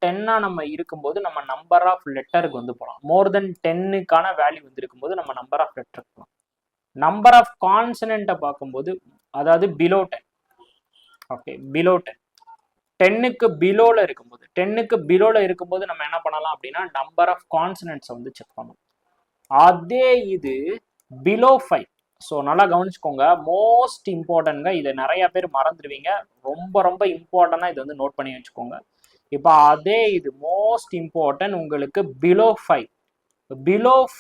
Speaker 1: 10 நம்ம இருக்கும்போது நம்ம நம்பர் ஆஃப் லெட்டருக்கு வந்து போகலாம். மோர் தென் 10க்கான வேல்யூ வந்து இருக்கும்போது நம்ம நம்பர் ஆஃப் லெட்டருக்கு போகலாம். நம்பர் ஆஃப் கான்சனன்ட்டை பார்க்கும்போது அதாவது பிலோ 10. ஓகே, பிலோ 10, 10க்கு பிலோல இருக்கும்போது நம்ம என்ன பண்ணலாம் அப்படின்னா நம்பர் ஆஃப் கான்சனன்ட்ஸை வந்து செக் பண்ணணும். அதே இது பிலோ 5. ஸோ நல்லா கவனிச்சுக்கோங்க, மோஸ்ட் இம்பார்ட்டன்ட்ங்க. இதை நிறைய பேர் மறந்துடுவீங்க, ரொம்ப ரொம்ப இம்பார்ட்டண்டாக இதை வந்து நோட் பண்ணி வச்சுக்கோங்க. இப்போ அதே இது மோஸ்ட் இம்பார்ட்டன்ட் உங்களுக்கு பிலோ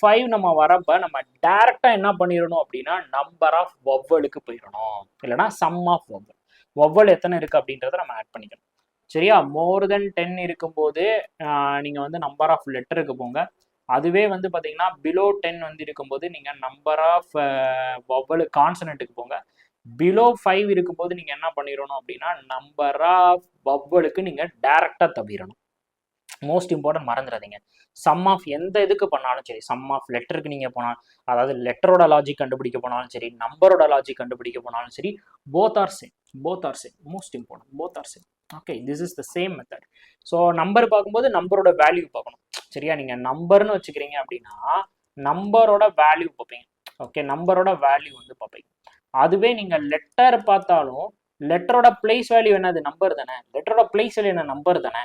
Speaker 1: 5 நம்ம வரப்ப நம்ம டைரக்டா என்ன பண்ணிடணும் அப்படின்னா நம்பர் ஆஃப் வவலுக்கு போயிடணும், இல்லைன்னா சம் ஆஃப் வவல் எத்தனை இருக்கு அப்படின்றத நம்ம ஆட் பண்ணிக்கணும். சரியா, மோர் தென் 10 இருக்கும்போது நீங்க வந்து நம்பர் ஆஃப் லெட்டருக்கு போங்க. அதுவே வந்து பார்த்தீங்கன்னா பிலோ 10 வந்து இருக்கும்போது நீங்கள் நம்பர் ஆஃப் வவல் கான்சனன்ட்டுக்கு போங்க. பிலோ 5 இருக்கும்போது நீங்கள் என்ன பண்ணிடணும் அப்படின்னா நம்பர் ஆஃப் வவலுக்கு நீங்கள் டைரக்டாக தவிரணும். மோஸ்ட் இம்பார்ட்டன்ட் மறந்துடாதீங்க. சம் ஆஃப் எந்த இதுக்கு பண்ணாலும் சரி, சம் ஆஃப் லெட்டருக்கு நீங்கள் போனால், அதாவது லெட்டரோட லாஜிக் கண்டுபிடிக்க போனாலும் சரி, நம்பரோட லாஜிக் கண்டுபிடிக்க போனாலும் சரி, both are same. Most important, both are same. Okay, this is the same method. So number பார்க்கும்போது நம்பரோட வேல்யூ பார்க்கணும். சரியா, நீங்கள் நம்பர்னு வச்சுக்கிறீங்க அப்படின்னா நம்பரோட வேல்யூ பார்ப்பீங்க. ஓகே, நம்பரோட வேல்யூ வந்து பார்ப்பீங்க. அதுவே நீங்கள் லெட்டர் பார்த்தாலும் லெட்டரோட பிளேஸ் வேல்யூ என்னது, நம்பர் தானே. லெட்டரோட பிளேஸ் வேல்யூ என்ன, நம்பர் தானே.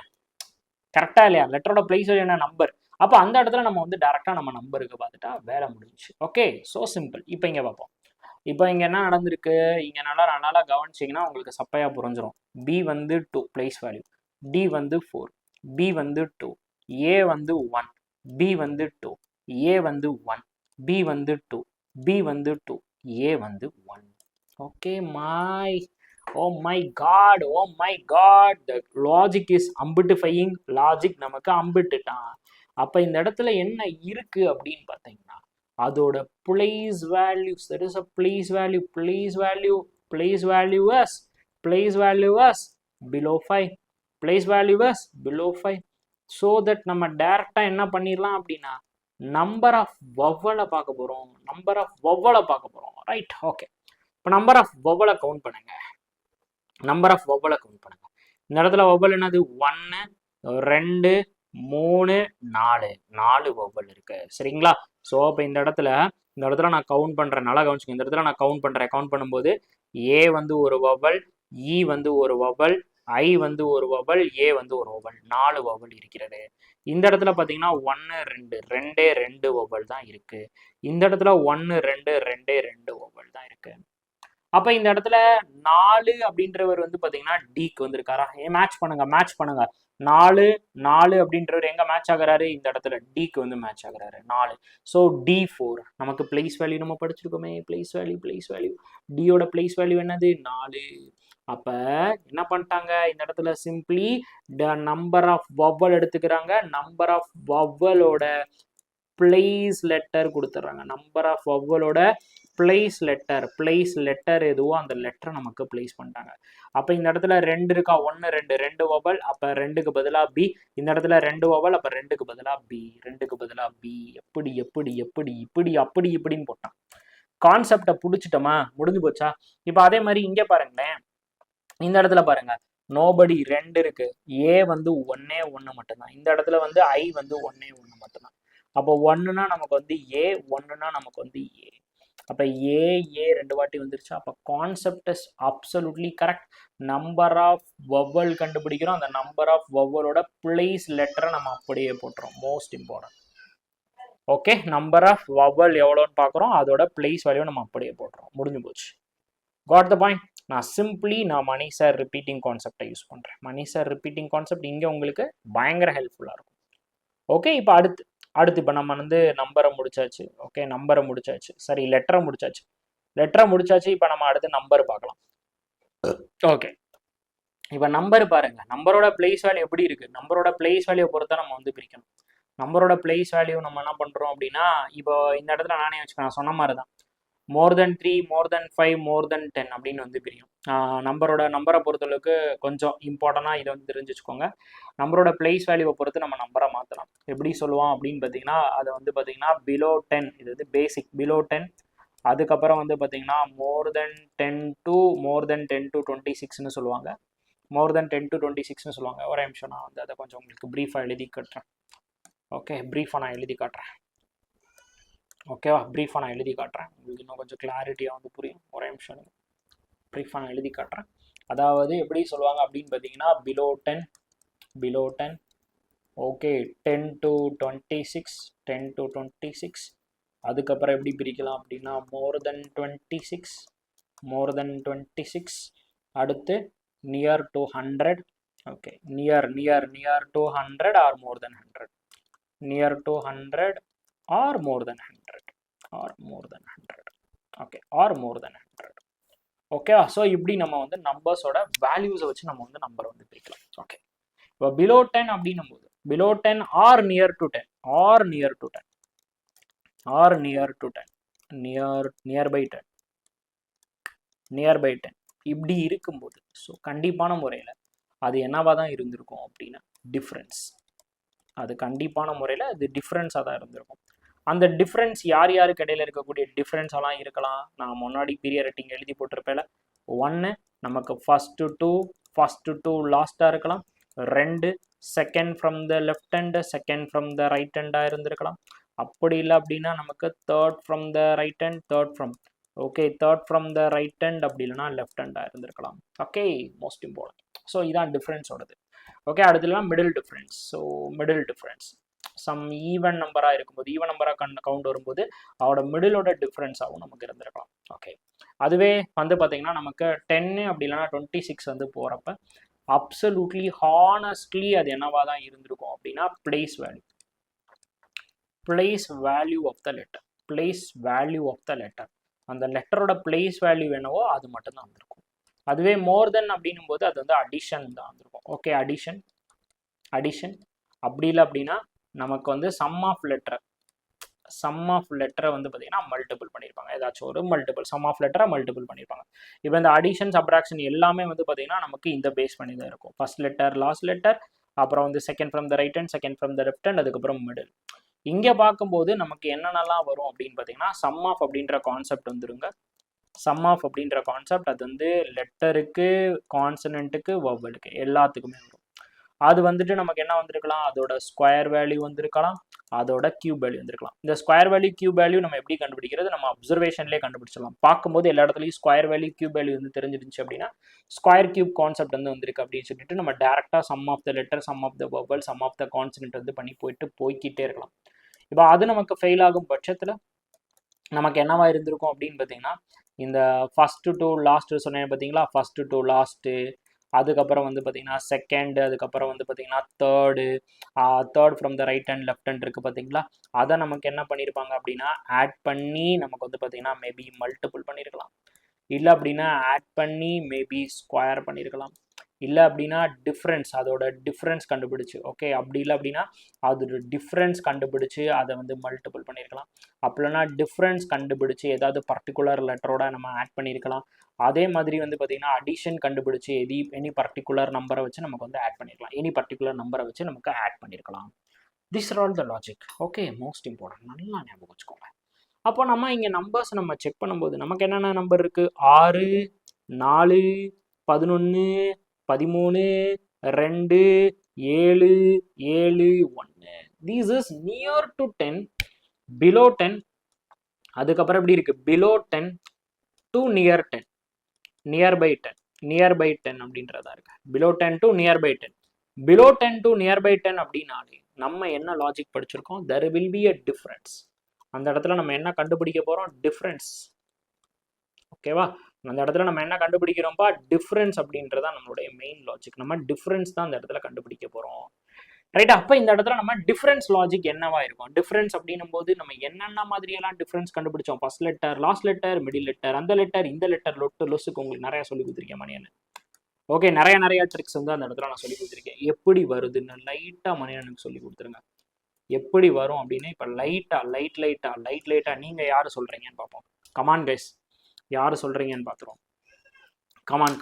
Speaker 1: கரெக்டா இல்லையா? லெட்டரோட பிளேஸ் வேல்யூ என்ன, நம்பர். அப்போ அந்த இடத்துல நம்ம வந்து டேரெக்டாக நம்ம நம்பருக்கு பார்த்துட்டா வேலை முடிஞ்சிச்சு. Okay, so simple. இப்போ இங்கே பார்ப்போம். இப்போ இங்கே என்ன நடந்திருக்கு, இங்கே நல்லா கவனிச்சிங்கன்னா உங்களுக்கு சப்பையாக புரிஞ்சிடும். பி வந்து 2 பிளேஸ் வேல்யூ, டி வந்து 4, பி வந்து 2, ஏ வந்து 1, பி வந்து 2, ஏ வந்து 1, பி வந்து 2, பி வந்து 2, ஏ வந்து 1. Okay my god, the logic is அம்பிட்டிஃபையிங். லாஜிக் நமக்கு அம்பிட்டுட்டான். அப்போ இந்த இடத்துல என்ன இருக்கு அப்படின்னு பார்த்தீங்கன்னா அதோட place values. There is a place value as below 5, place value as below 5, so that நம்ம டைரக்டா என்ன பண்ணிடலாம் அப்படின்னா நம்பர் ஆஃப் வவ்வலை பார்க்க போறோம். ரைட். ஓகே, இப்போ நம்பர் ஆஃப் வவ்வலை கவுண்ட் பண்ணுங்க. இந்த இடத்துல வவ்வல் என்னது? 1, 2, 3, 4 வவ்வல் இருக்கு. சரிங்களா? ஸோ இப்போ இந்த இடத்துல நான் கவுண்ட் பண்ணுறேன். நல்லா கவனிச்சுக்கோங்க. இந்த இடத்துல நான் கவுண்ட் பண்ணும்போது ஏ வந்து ஒரு வவ்வல், இ வந்து ஒரு வவ்வல், ஐ வந்து ஒரு வவ்வல், ஏ வந்து ஒரு வவ்வல், 4 வவ்வல் இருக்கிறது. இந்த இடத்துல பார்த்தீங்கன்னா 1, 2 2 வவ்வல் தான் இருக்கு. இந்த இடத்துல 1, 2 வவ்வல் தான் இருக்கு. அப்போ இந்த இடத்துல 4 அப்படின்றவர் வந்து பார்த்தீங்கன்னா டிக்கு வந்திருக்காரா? மேட்ச் பண்ணுங்க. 4 அப்படின்றவர் எங்க மேட்ச் ஆகுறாரு? இந்த இடத்துல டிக்கு வந்து மேட்ச் ஆகுறாரு 4. ஸோ D4 நமக்கு பிளேஸ் வேல்யூ நம்ம படிச்சிருக்கோமே. பிளேஸ் வேல்யூ டியோட பிளேஸ் வேல்யூ என்னது? 4. அப்ப என்ன பண்ணிட்டாங்க இந்த இடத்துல? சிம்பிளி நம்பர் ஆஃப் வவ்வல் எடுத்துக்கிறாங்க. நம்பர் ஆஃப் வவ்வலோட பிளேஸ் லெட்டர் கொடுத்துட்றாங்க. நம்பர் ஆஃப் வவ்வலோட பிளேஸ் லெட்டர் எதுவோ அந்த லெட்டரை நமக்கு பிளேஸ் பண்ணிட்டாங்க. அப்போ இந்த இடத்துல 2 இருக்கா? 1, 2 வவ்வல், அப்போ 2க்கு பதிலாக பி. இந்த இடத்துல 2 வவ்வல், அப்போ 2க்கு பதிலாக பி. இப்படின்னு போட்டான். கான்செப்டை பிடிச்சிட்டோமா? முடிஞ்சு போச்சா? இப்போ அதே மாதிரி இங்கே பாருங்களேன். இந்த இடத்துல பாருங்க, நோபடி 2 இருக்கு. ஏ வந்து 1 மட்டும்தான். இந்த இடத்துல வந்து ஐ வந்து 1 மட்டும்தான். அப்போ 1னா நமக்கு வந்து ஏ, 1னா நமக்கு வந்து ஏ. அப்போ ஏ 2 வாட்டி வந்துருச்சு. அப்போ concept is absolutely correct. Number of vowel கண்டுபிடிக்கிறோம். அந்த நம்பர் ஆஃப் வவ்வலோட பிளேஸ் லெட்டரை நம்ம அப்படியே போட்டுறோம். Most important. Okay, number of vowel எவ்வளோன்னு பார்க்குறோம், அதோட பிளேஸ் வேல்யூ நம்ம அப்படியே போட்டுறோம். முடிஞ்சு போச்சு. Got the point. நான் மணி சார் ரிப்பீட்டிங் கான்செப்டை யூஸ் பண்ணுறேன். மணி சார் ரிப்பீட்டிங் கான்செப்ட் இங்கே உங்களுக்கு பயங்கர ஹெல்ப்ஃபுல்லாக இருக்கும். ஓகே, இப்போ அடுத்து இப்போ நம்ம வந்து நம்பரை முடிச்சாச்சு. ஓகே, சரி, லெட்டரை முடிச்சாச்சு. இப்போ நம்ம அடுத்து நம்பர் பார்க்கலாம். ஓகே, இப்போ நம்பர் பாருங்க. நம்பரோட பிளேஸ் வேல்யூ எப்படி இருக்கு? நம்பரோட பிளேஸ் வேல்யூ பொறுத்தா நம்ம வந்து பிரிக்கணும். நம்பரோட பிளேஸ் வேல்யூ நம்ம என்ன பண்றோம் அப்படின்னா, இப்போ இந்த இடத்துல நானே வச்சுக்கணும், சொன்ன மாதிரி தான் more than 3, more than 5, more than 10 அப்படின்னு வந்து பிரியும். நம்பரை பொறுத்தளவுக்கு கொஞ்சம் இம்பார்ட்டண்டாக இதை வந்து தெரிஞ்சு வச்சுக்கோங்க. நம்பரோட பிளேஸ் வேல்யூவை பொறுத்து நம்ம நம்பரை மாற்றலாம். எப்படி சொல்லுவோம் அப்படின்னு பார்த்தீங்கன்னா, அதை வந்து பார்த்தீங்கன்னா below 10, இது வந்து பேசிக், below 10. அதுக்கப்புறம் வந்து பார்த்தீங்கன்னா more than 10 to 26ன்னு சொல்லுவாங்க. more than 10 to 26ன்னு சொல்லுவாங்க. ஒரு நிமிஷம் நான் வந்து அதை கொஞ்சம் உங்களுக்கு ப்ரீஃபாக எழுதி காட்டுறேன். ஓகே, ப்ரீஃபாக நான் எழுதி காட்டுறேன். ஓகேவா? ப்ரீஃபாக நான் எழுதி காட்டுறேன். உங்களுக்கு இன்னும் கொஞ்சம் கிளாரிட்டியாக வந்து புரியும். ஒரே நிமிஷம் ப்ரீஃபாக நான் எழுதி காட்டுறேன். அதாவது எப்படி சொல்லுவாங்க அப்படின்னு பார்த்தீங்கன்னா below 10, ஓகே, 10 to 26. அதுக்கப்புறம் எப்படி பிரிக்கலாம் அப்படின்னா more than 26. அடுத்து near to 100. Okay, near to 100 or more than 100. near to 100 or more than 100. Okay, or more than 100. ஓகேவா? ஸோ இப்படி நம்ம வந்து நம்பர்ஸோட வேல்யூஸை வச்சு நம்ம வந்து நம்பரை வந்து பிரிக்கலாம். ஓகே, இப்போ below 10 அப்படின்னும் போது below 10 or near to 10 or near to 10, nearby 10 இப்படி இருக்கும்போது ஸோ கண்டிப்பான முறையில் அது என்னவா தான் இருந்திருக்கும் அப்படின்னா டிஃப்ரென்ஸ். அது கண்டிப்பான முறையில் அது டிஃப்ரென்ஸாக தான் இருந்திருக்கும். அந்த டிஃப்ரென்ஸ் யாருக்கு இடையில இருக்கக்கூடிய டிஃப்ரென்ஸ் எல்லாம் இருக்கலாம். நான் முன்னாடி பீரியட் எழுதி போட்டிருப்பேன். 1 நமக்கு ஃபர்ஸ்ட் டூ லாஸ்ட்டாக இருக்கலாம். 2 second from the left hand, second from the right ஹேண்டாக இருந்திருக்கலாம். அப்படி இல்லை அப்படின்னா நமக்கு third from the right hand, third from the right hand, அப்படி இல்லைனா லெஃப்ட் ஹேண்டாக இருந்திருக்கலாம். Okay, most important. ஸோ இதான் டிஃப்ரென்ஸோடது. ஓகே, அடுத்தலாம் middle difference. So middle difference sum even நம்பராக இருக்கும்போது, ஈவன் நம்பராக கவுண்ட் வரும்போது அவரோட மிடிலோட டிஃப்ரென்ஸாகவும் நமக்கு இருந்திருக்கலாம். ஓகே, அதுவே வந்து பார்த்தீங்கன்னா நமக்கு 10 அப்படி இல்லைன்னா 26 வந்து போகிறப்ப அப்சல்யூட்லி ஹானஸ்ட்லி அது என்னவா தான் இருந்திருக்கும் அப்படின்னா place value of the letter அந்த லெட்டரோட பிளேஸ் வேல்யூ என்னவோ அது மட்டும்தான் வந்திருக்கும். அதுவே மோர் தென் அப்படின்னும் போது அது வந்து அடிஷன் தான் வந்திருக்கும். ஓகே, அடிஷன் அப்படி இல்லை அப்படின்னா நமக்கு வந்து சம் ஆஃப் லெட்டரை வந்து பார்த்தீங்கன்னா மல்டிபிள் பண்ணியிருப்பாங்க. ஏதாச்சும் ஒரு சம் ஆஃப் லெட்டரை மல்டிபிள் பண்ணியிருப்பாங்க. இப்போ இந்த அடிஷன் சப்ராக்ஷன் எல்லாமே வந்து பார்த்தீங்கன்னா நமக்கு இந்த பேஸ் பண்ணி தான் இருக்கும். ஃபர்ஸ்ட் லெட்டர், லாஸ்ட் லெட்டர், அப்புறம் வந்து second from the right hand, second from the left hand, அதுக்கப்புறம் மிடில். இங்கே பார்க்கும்போது நமக்கு என்னென்னலாம் வரும் அப்படின்னு பார்த்தீங்கன்னா சம் ஆஃப் அப்படின்ற கான்செப்ட் வந்துருங்க. சம் ஆஃப் அப்படின்ற கான்செப்ட் அது வந்து லெட்டருக்கு, கான்சனன்ட்டுக்கு, வவ்வலுக்கு எல்லாத்துக்குமே வரும். அது வந்துட்டு நமக்கு என்ன வந்திருக்கலாம், அதோட ஸ்கொயர் வேல்யூ வந்திருக்கலாம், அதோட கியூப் வேல்யூ வந்திருக்கலாம். இந்த ஸ்கொயர் வேல்யூ கியூப் வேல்யூ நம்ம எப்படி கண்டுபிடிக்கிறது, நம்ம அப்சர்வேஷன்லேயே கண்டுபிடிச்சிடலாம். பார்க்கும்போது எல்லா இடத்துலையும் ஸ்கொயர் வேல்யூ கியூப் வேல்யூ வந்து தெரிஞ்சிருந்துச்சு அப்படின்னா ஸ்கொயர் கியூப் கான்செப்ட் வந்து வந்திருக்கு அப்படின்னு சொல்லிட்டு நம்ம டேரெக்டாக sum of the letter, sum of the vowel, sum of the consonant வந்து பண்ணி போய்கிட்டே இருக்கலாம். இப்போ அது நமக்கு ஃபெயில் ஆகும் பட்சத்தில் நமக்கு என்னவா இருந்திருக்கும் அப்படின்னு பார்த்தீங்கன்னா இந்த ஃபர்ஸ்ட் டு லாஸ்ட் சொன்னேன் பார்த்தீங்களா, ஃபர்ஸ்ட் டு லாஸ்ட்டு, அதுக்கப்புறம் வந்து பார்த்தீங்கன்னா செகண்டு, அதுக்கப்புறம் வந்து பார்த்தீங்கன்னா third from the right hand, left hand இருக்குது பார்த்தீங்களா, அதை நமக்கு என்ன பண்ணியிருப்பாங்க அப்படின்னா ஆட் பண்ணி நமக்கு வந்து பார்த்தீங்கன்னா மேபி மல்டிபிள் பண்ணியிருக்கலாம், இல்லை அப்படின்னா ஆட் பண்ணி மேபி ஸ்கொயர் பண்ணியிருக்கலாம், இல்லை அப்படின்னா அதோட டிஃப்ரென்ஸ் கண்டுபிடிச்சு, ஓகே, அப்படி இல்லை அப்படின்னா அதோட டிஃப்ரென்ஸ் கண்டுபிடிச்சு அதை வந்து மல்டிபிள் பண்ணியிருக்கலாம். அப்படின்னா டிஃப்ரென்ஸ் கண்டுபிடிச்சு ஏதாவது பர்டிகுலர் லெட்டரோட நம்ம ஆட் பண்ணியிருக்கலாம். அதே மாதிரி வந்து பார்த்தீங்கன்னா அடிஷன் கண்டுபிடிச்சு எனி பர்டிகுலர் நம்பரை வச்சு நமக்கு வந்து ஆட் பண்ணியிருக்கலாம். எனி பர்டிகுலர் நம்பரை வச்சு நமக்கு ஆட் பண்ணியிருக்கலாம். This are all the logic. Okay, most important, நல்லா ஞாபகம் வச்சுக்கோங்க. அப்போ நம்ம இங்கே நம்பர்ஸ் நம்ம செக் பண்ணும்போது நமக்கு என்னென்ன நம்பர் இருக்குது, 6, 4, 11, 13, 2, 7, 7, 1. This is near to 10, below 10. அதுக்கப்புறம் எப்படி இருக்கு, below 10 to near 10, nearby 10 அப்படின்றதா இருக்கு. below 10 to nearby 10, below 10 to nearby 10 அப்படின்னாலே நம்ம என்ன லாஜிக் படிச்சிருக்கோம், there will be a difference. அந்த இடத்துல நம்ம என்ன கண்டுபிடிக்க போறோம், டிஃப்ரென்ஸ். ஓகேவா, அந்த இடத்துல நம்ம என்ன கண்டுபிடிக்கிறோம்ப்பா, டிஃப்ரென்ஸ் அப்படின்றதான் நம்மளுடைய மெயின் லாஜிக். நம்ம டிஃப்ரென்ஸ் தான் அந்த இடத்துல கண்டுபிடிக்க போறோம், ரைட்? அப்போ இந்த இடத்துல நம்ம டிஃப்ரென்ஸ் லாஜிக் என்னவா இருக்கும், டிஃப்ரென்ஸ் அப்படின்னும் போது நம்ம என்னென்ன மாதிரியெல்லாம் டிஃப்ரென்ஸ் கண்டுபிடிச்சோம், first letter, last letter, middle letter, அந்த லெட்டர், இந்த லெட்டர், லொஸுக்கு உங்களுக்கு நிறைய சொல்லி கொடுத்துருக்கேன் மணியன். ஓகே, நிறைய ட்ரிக்ஸ் வந்து அந்த இடத்துல நான் சொல்லி கொடுத்துருக்கேன். எப்படி வருதுன்னு லைட்டா மணியனுக்கு சொல்லி கொடுத்துருங்க. எப்படி வரும் அப்படின்னு இப்போ லைட்டா நீங்க யாரு சொல்றீங்கன்னு பார்ப்போம். கமான் கைஸ், யாரு சொல்றீங்கன்னு பார்த்துருவோம். கமான்.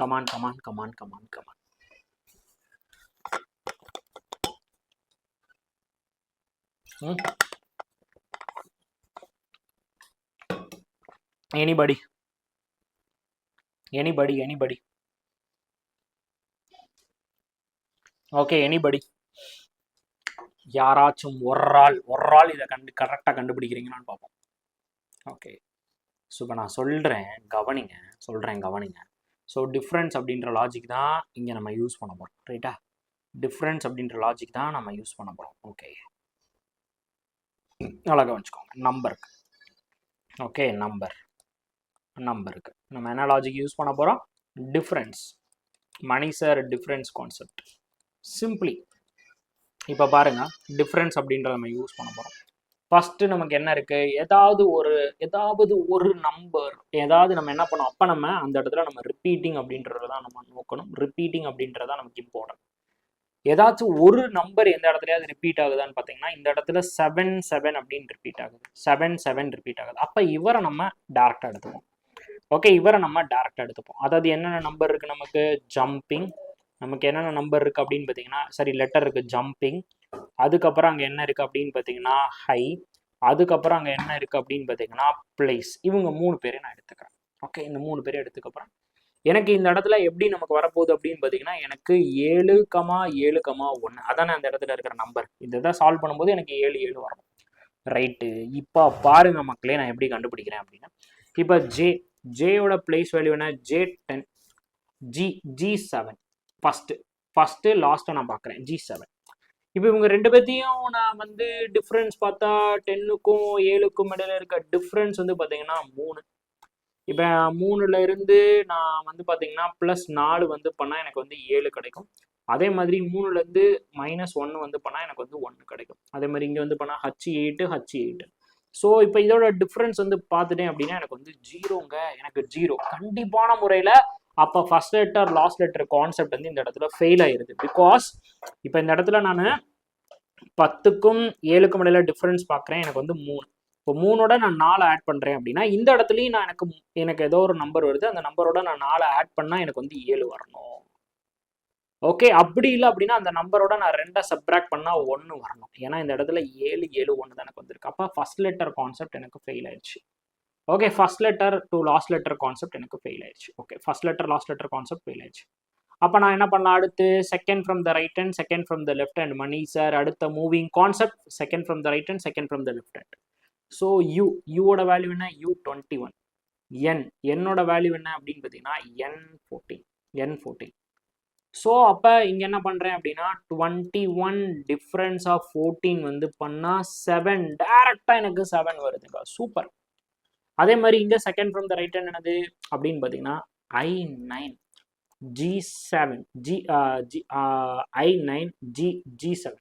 Speaker 1: Anybody? ஓகே, எனிபடி, யாராச்சும் ஒரு ஆள் இதை கரெக்டாக கண்டுபிடிக்கிறீங்களான்னு பார்ப்போம். ஓகே, ஸோ இப்போ நான் சொல்கிறேன் கவனிங்க. ஸோ டிஃப்ரென்ஸ் அப்படின்ற லாஜிக் தான் இங்கே நம்ம யூஸ் பண்ண போகிறோம், ரைட்டா? டிஃப்ரென்ஸ் அப்படின்ற லாஜிக் தான் நம்ம யூஸ் பண்ண போகிறோம். ஓகே, அழகாக வச்சுக்கோங்க. நம்பருக்கு, ஓகே, நம்பருக்கு நம்ம என்ன லாஜிக் யூஸ் பண்ண போகிறோம், டிஃப்ரென்ஸ். மணி சார் டிஃப்ரென்ஸ் கான்செப்ட் சிம்பிளி. இப்போ பாருங்க, டிஃப்ரென்ஸ் அப்படின்றத நம்ம யூஸ் பண்ண போகிறோம். ஃபஸ்ட்டு நமக்கு என்ன இருக்குது, ஏதாவது ஒரு நம்பர் நம்ம என்ன பண்ணோம், அப்போ நம்ம அந்த இடத்துல நம்ம ரிப்பீட்டிங் அப்படின்றத தான் நம்ம நோக்கணும். ரிப்பீட்டிங் அப்படின்றதான் நமக்கு இம்பார்ட்டன்ட். ஏதாச்சும் ஒரு நம்பர் எந்த இடத்துலயாவது ரிப்பீட் ஆகுதான்னு பார்த்தீங்கன்னா இந்த இடத்துல 7 அப்படின்னு ரிப்பீட் ஆகுது, 7 ரிப்பீட் ஆகுது. அப்போ இவரை நம்ம டேரெக்டாக எடுத்துப்போம். ஓகே, இவரை நம்ம டேரெக்டாக எடுத்துப்போம். அதாவது என்னென்ன நம்பர் இருக்குது நமக்கு, ஜம்பிங். நமக்கு என்னென்ன நம்பர் இருக்குது அப்படின்னு பார்த்தீங்கன்னா, சரி, லெட்டர் இருக்குது ஜம்பிங். அதுக்கப்புறம் அங்கே என்ன இருக்குது அப்படின்னு பார்த்தீங்கன்னா ஹை. அதுக்கப்புறம் அங்கே என்ன இருக்குது அப்படின்னு பார்த்தீங்கன்னா பிளேஸ். இவங்க 3 பேரை நான் எடுத்துக்கிறேன். ஓகே, இந்த 3 பேரை எடுத்துக்கப்புறம் எனக்கு இந்த இடத்துல எப்படி நமக்கு வரப்போகுது அப்படின்னு பார்த்தீங்கன்னா எனக்கு 7,7,1 அதானே அந்த இடத்துல இருக்கிற நம்பர். இதை சால்வ் பண்ணும்போது எனக்கு 7 வரணும், ரைட்டு? இப்போ பாருங்க மக்களே, நான் எப்படி கண்டுபிடிக்கிறேன் அப்படின்னா, இப்போ ஜேயோட பிளேஸ் வேல்யூ என்ன, J10, G7. ஃபஸ்ட்டு லாஸ்ட்டை நான் பார்க்குறேன், G7. இப்போ இவங்க 2 பேர்த்தையும் நான் வந்து டிஃப்ரென்ஸ் பார்த்தா 10க்கும் 7க்கும் இடையில இருக்க டிஃப்ரென்ஸ் வந்து பார்த்தீங்கன்னா 3. இப்போ 3ல இருந்து நான் வந்து பார்த்தீங்கன்னா +4 வந்து பண்ணால் எனக்கு வந்து 7 கிடைக்கும். அதே மாதிரி 3ல இருந்து -1 வந்து பண்ணால் எனக்கு வந்து 1 கிடைக்கும். அதே மாதிரி இங்கே வந்து பண்ணால் H8. ஸோ இப்போ இதோட டிஃப்ரென்ஸ் வந்து பார்த்துட்டேன் அப்படின்னா எனக்கு வந்து 0ங்க. எனக்கு 0 கண்டிப்பான முறையில். அப்போ first letter last letter concept வந்து இந்த இடத்துல ஃபெயில் ஆயிருது. பிகாஸ் இப்போ இந்த இடத்துல நான் 10க்கும் 7க்கும் இடையில டிஃப்ரென்ஸ் பார்க்குறேன். எனக்கு வந்து 3. இப்போ 3ஓட நான் 4 ஆட் பண்ணுறேன் அப்படின்னா இந்த இடத்துலையும் நான் எனக்கு ஏதோ ஒரு நம்பர் வருது. அந்த நம்பரோட நான் 4 ஆட் பண்ணால் எனக்கு வந்து 7 வரணும். ஓகே, அப்படி இல்லை அப்படின்னா அந்த நம்பரோட நான் 2 சப்ராக்ட் பண்ணால் 1 வரணும். ஏன்னா இந்த இடத்துல 7 7 1 தான் எனக்கு வந்திருக்கு. அப்போ ஃபர்ஸ்ட் லெட்டர் கான்செப்ட் எனக்கு ஃபெயில் ஆயிடுச்சு. Okay, first letter to last letter concept எனக்கு ஃபெயில் ஆயிடுச்சு. Okay, first letter last letter concept fail ஆயிடுச்சு. அப்போ நான் என்ன பண்ணலாம், அடுத்து second from the right hand second from the left hand. Mani sir அடுத்த moving concept second from the right hand second from the left hand. So யூவோட value என்ன, U21. என்னோட வேல்யூ என்ன அப்படின்னு பார்த்தீங்கன்னா N14. ஸோ அப்போ இங்கே என்ன பண்ணுறேன் அப்படின்னா 21 டிஃப்ரென்ஸ் ஆஃப் 14 வந்து பண்ணால் 7 டைரக்டாக எனக்கு 7 வருதுங்க. சூப்பர். அதே மாதிரி இங்கே second from the right hand என்னது அப்படின்னு பார்த்தீங்கன்னா I9 G7 I9 G7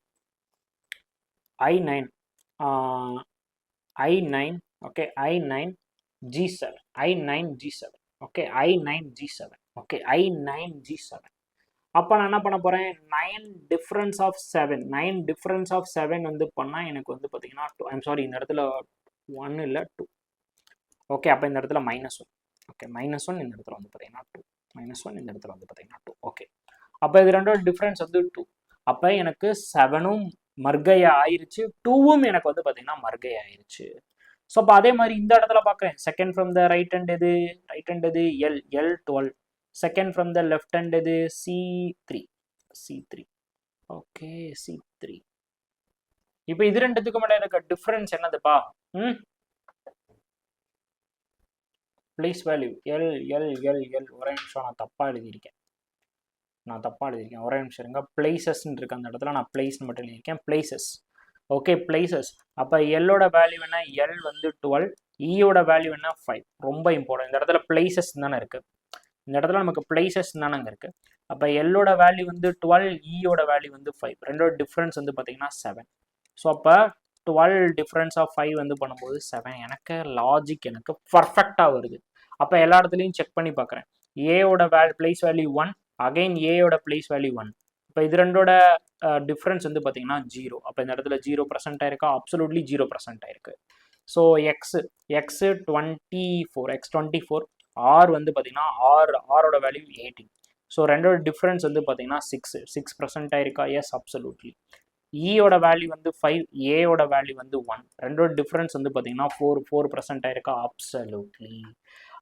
Speaker 1: I9 I9 okay I9 G7 I9 G7 okay I9 G7 okay I9 G7. அப்போ நான் என்ன பண்ண போகிறேன், 9 டிஃப்ரென்ஸ் ஆஃப் 7 வந்து பண்ணால் எனக்கு வந்து பார்த்தீங்கன்னா 2. ஐம் சாரி, இந்த இடத்துல 1 இல்லை 2. ஓகே, அப்போ இந்த இடத்துல -1. ஓகே, -1 இந்த இடத்துல வந்து பார்த்தீங்கன்னா 2. -1 இந்த இடத்துல வந்து பார்த்தீங்கன்னா 2. ஓகே, அப்போ இது ரெண்டோட டிஃப்ரென்ஸ் வந்து 2. அப்போ எனக்கு 7ம் மர்கையா ஆயிருச்சு, 2ம் எனக்கு வந்து பார்த்தீங்கன்னா மர்கையா ஆயிருச்சு. ஸோ அப்போ அதே மாதிரி இந்த இடத்துல பார்க்குறேன், second from the right hand எது L12. Second from the left hand எது C3. Okay, C3. இப்போ இது ரெண்டுத்துக்கு மேலே இருக்க டிஃப்ரென்ஸ் என்னதுப்பா? Place value L. ஒரே நிமிஷம், நான் தப்பாக எழுதியிருக்கேன். ஒரே நிமிஷம் இருங்க. பிளேசஸ்ன்னு இருக்கு அந்த இடத்துல, நான் பிளேஸ்ன்னு மட்டும் எழுதியிருக்கேன். பிளேசஸ். Okay, places. அப்போ எல்லோட வேல்யூ என்ன, L வந்து 12, ஈயோட வேல்யூ என்ன 5. ரொம்ப இம்பார்ட்டன்ட். இந்த இடத்துல பிளேசஸ் தானே இருக்கு. இந்த இடத்துல நமக்கு பிளேசஸ் தானே அங்கே இருக்கு. அப்போ எல்லோட வேல்யூ வந்து 12, ஈயோட வேல்யூ வந்து 5. ரெண்டோட டிஃப்ரென்ஸ் வந்து பார்த்தீங்கன்னா 7. ஸோ அப்போ 12 டிஃப்ரென்ஸ் ஆஃப் 5 வந்து பண்ணும்போது 7. எனக்கு லாஜிக் எனக்கு பர்ஃபெக்டாக வருது. அப்போ எல்லா இடத்துலையும் செக் பண்ணி பார்க்குறேன். ஏயோட பிளேஸ் வேல்யூ 1, அகைன் ஏயோட பிளேஸ் வேல்யூ 1. இப்போ இது ரெண்டோட டிஃப்ரென்ஸ் வந்து பார்த்தீங்கன்னா 0. அப்போ இந்த இடத்துல 0% ஆயிருக்கா, அப்சல்யூட்லி 0% ஆயிருக்கு. ஸோ எக்ஸ் 24 ஆர் வந்து பார்த்தீங்கன்னா ஆரோட வேல்யூ 18. ஸோ ரெண்டோட டிஃப்ரென்ஸ் வந்து பார்த்தீங்கன்னா 6% ஆயிருக்கா, எஸ் அப்சல்யூட்லி. ஈயோட வேல்யூ வந்து 5, ஏயோட வேல்யூ வந்து 1. ரெண்டோட டிஃப்ரென்ஸ் வந்து பார்த்தீங்கன்னா 4% ஆயிருக்கா, அப்சல்யூட்லி.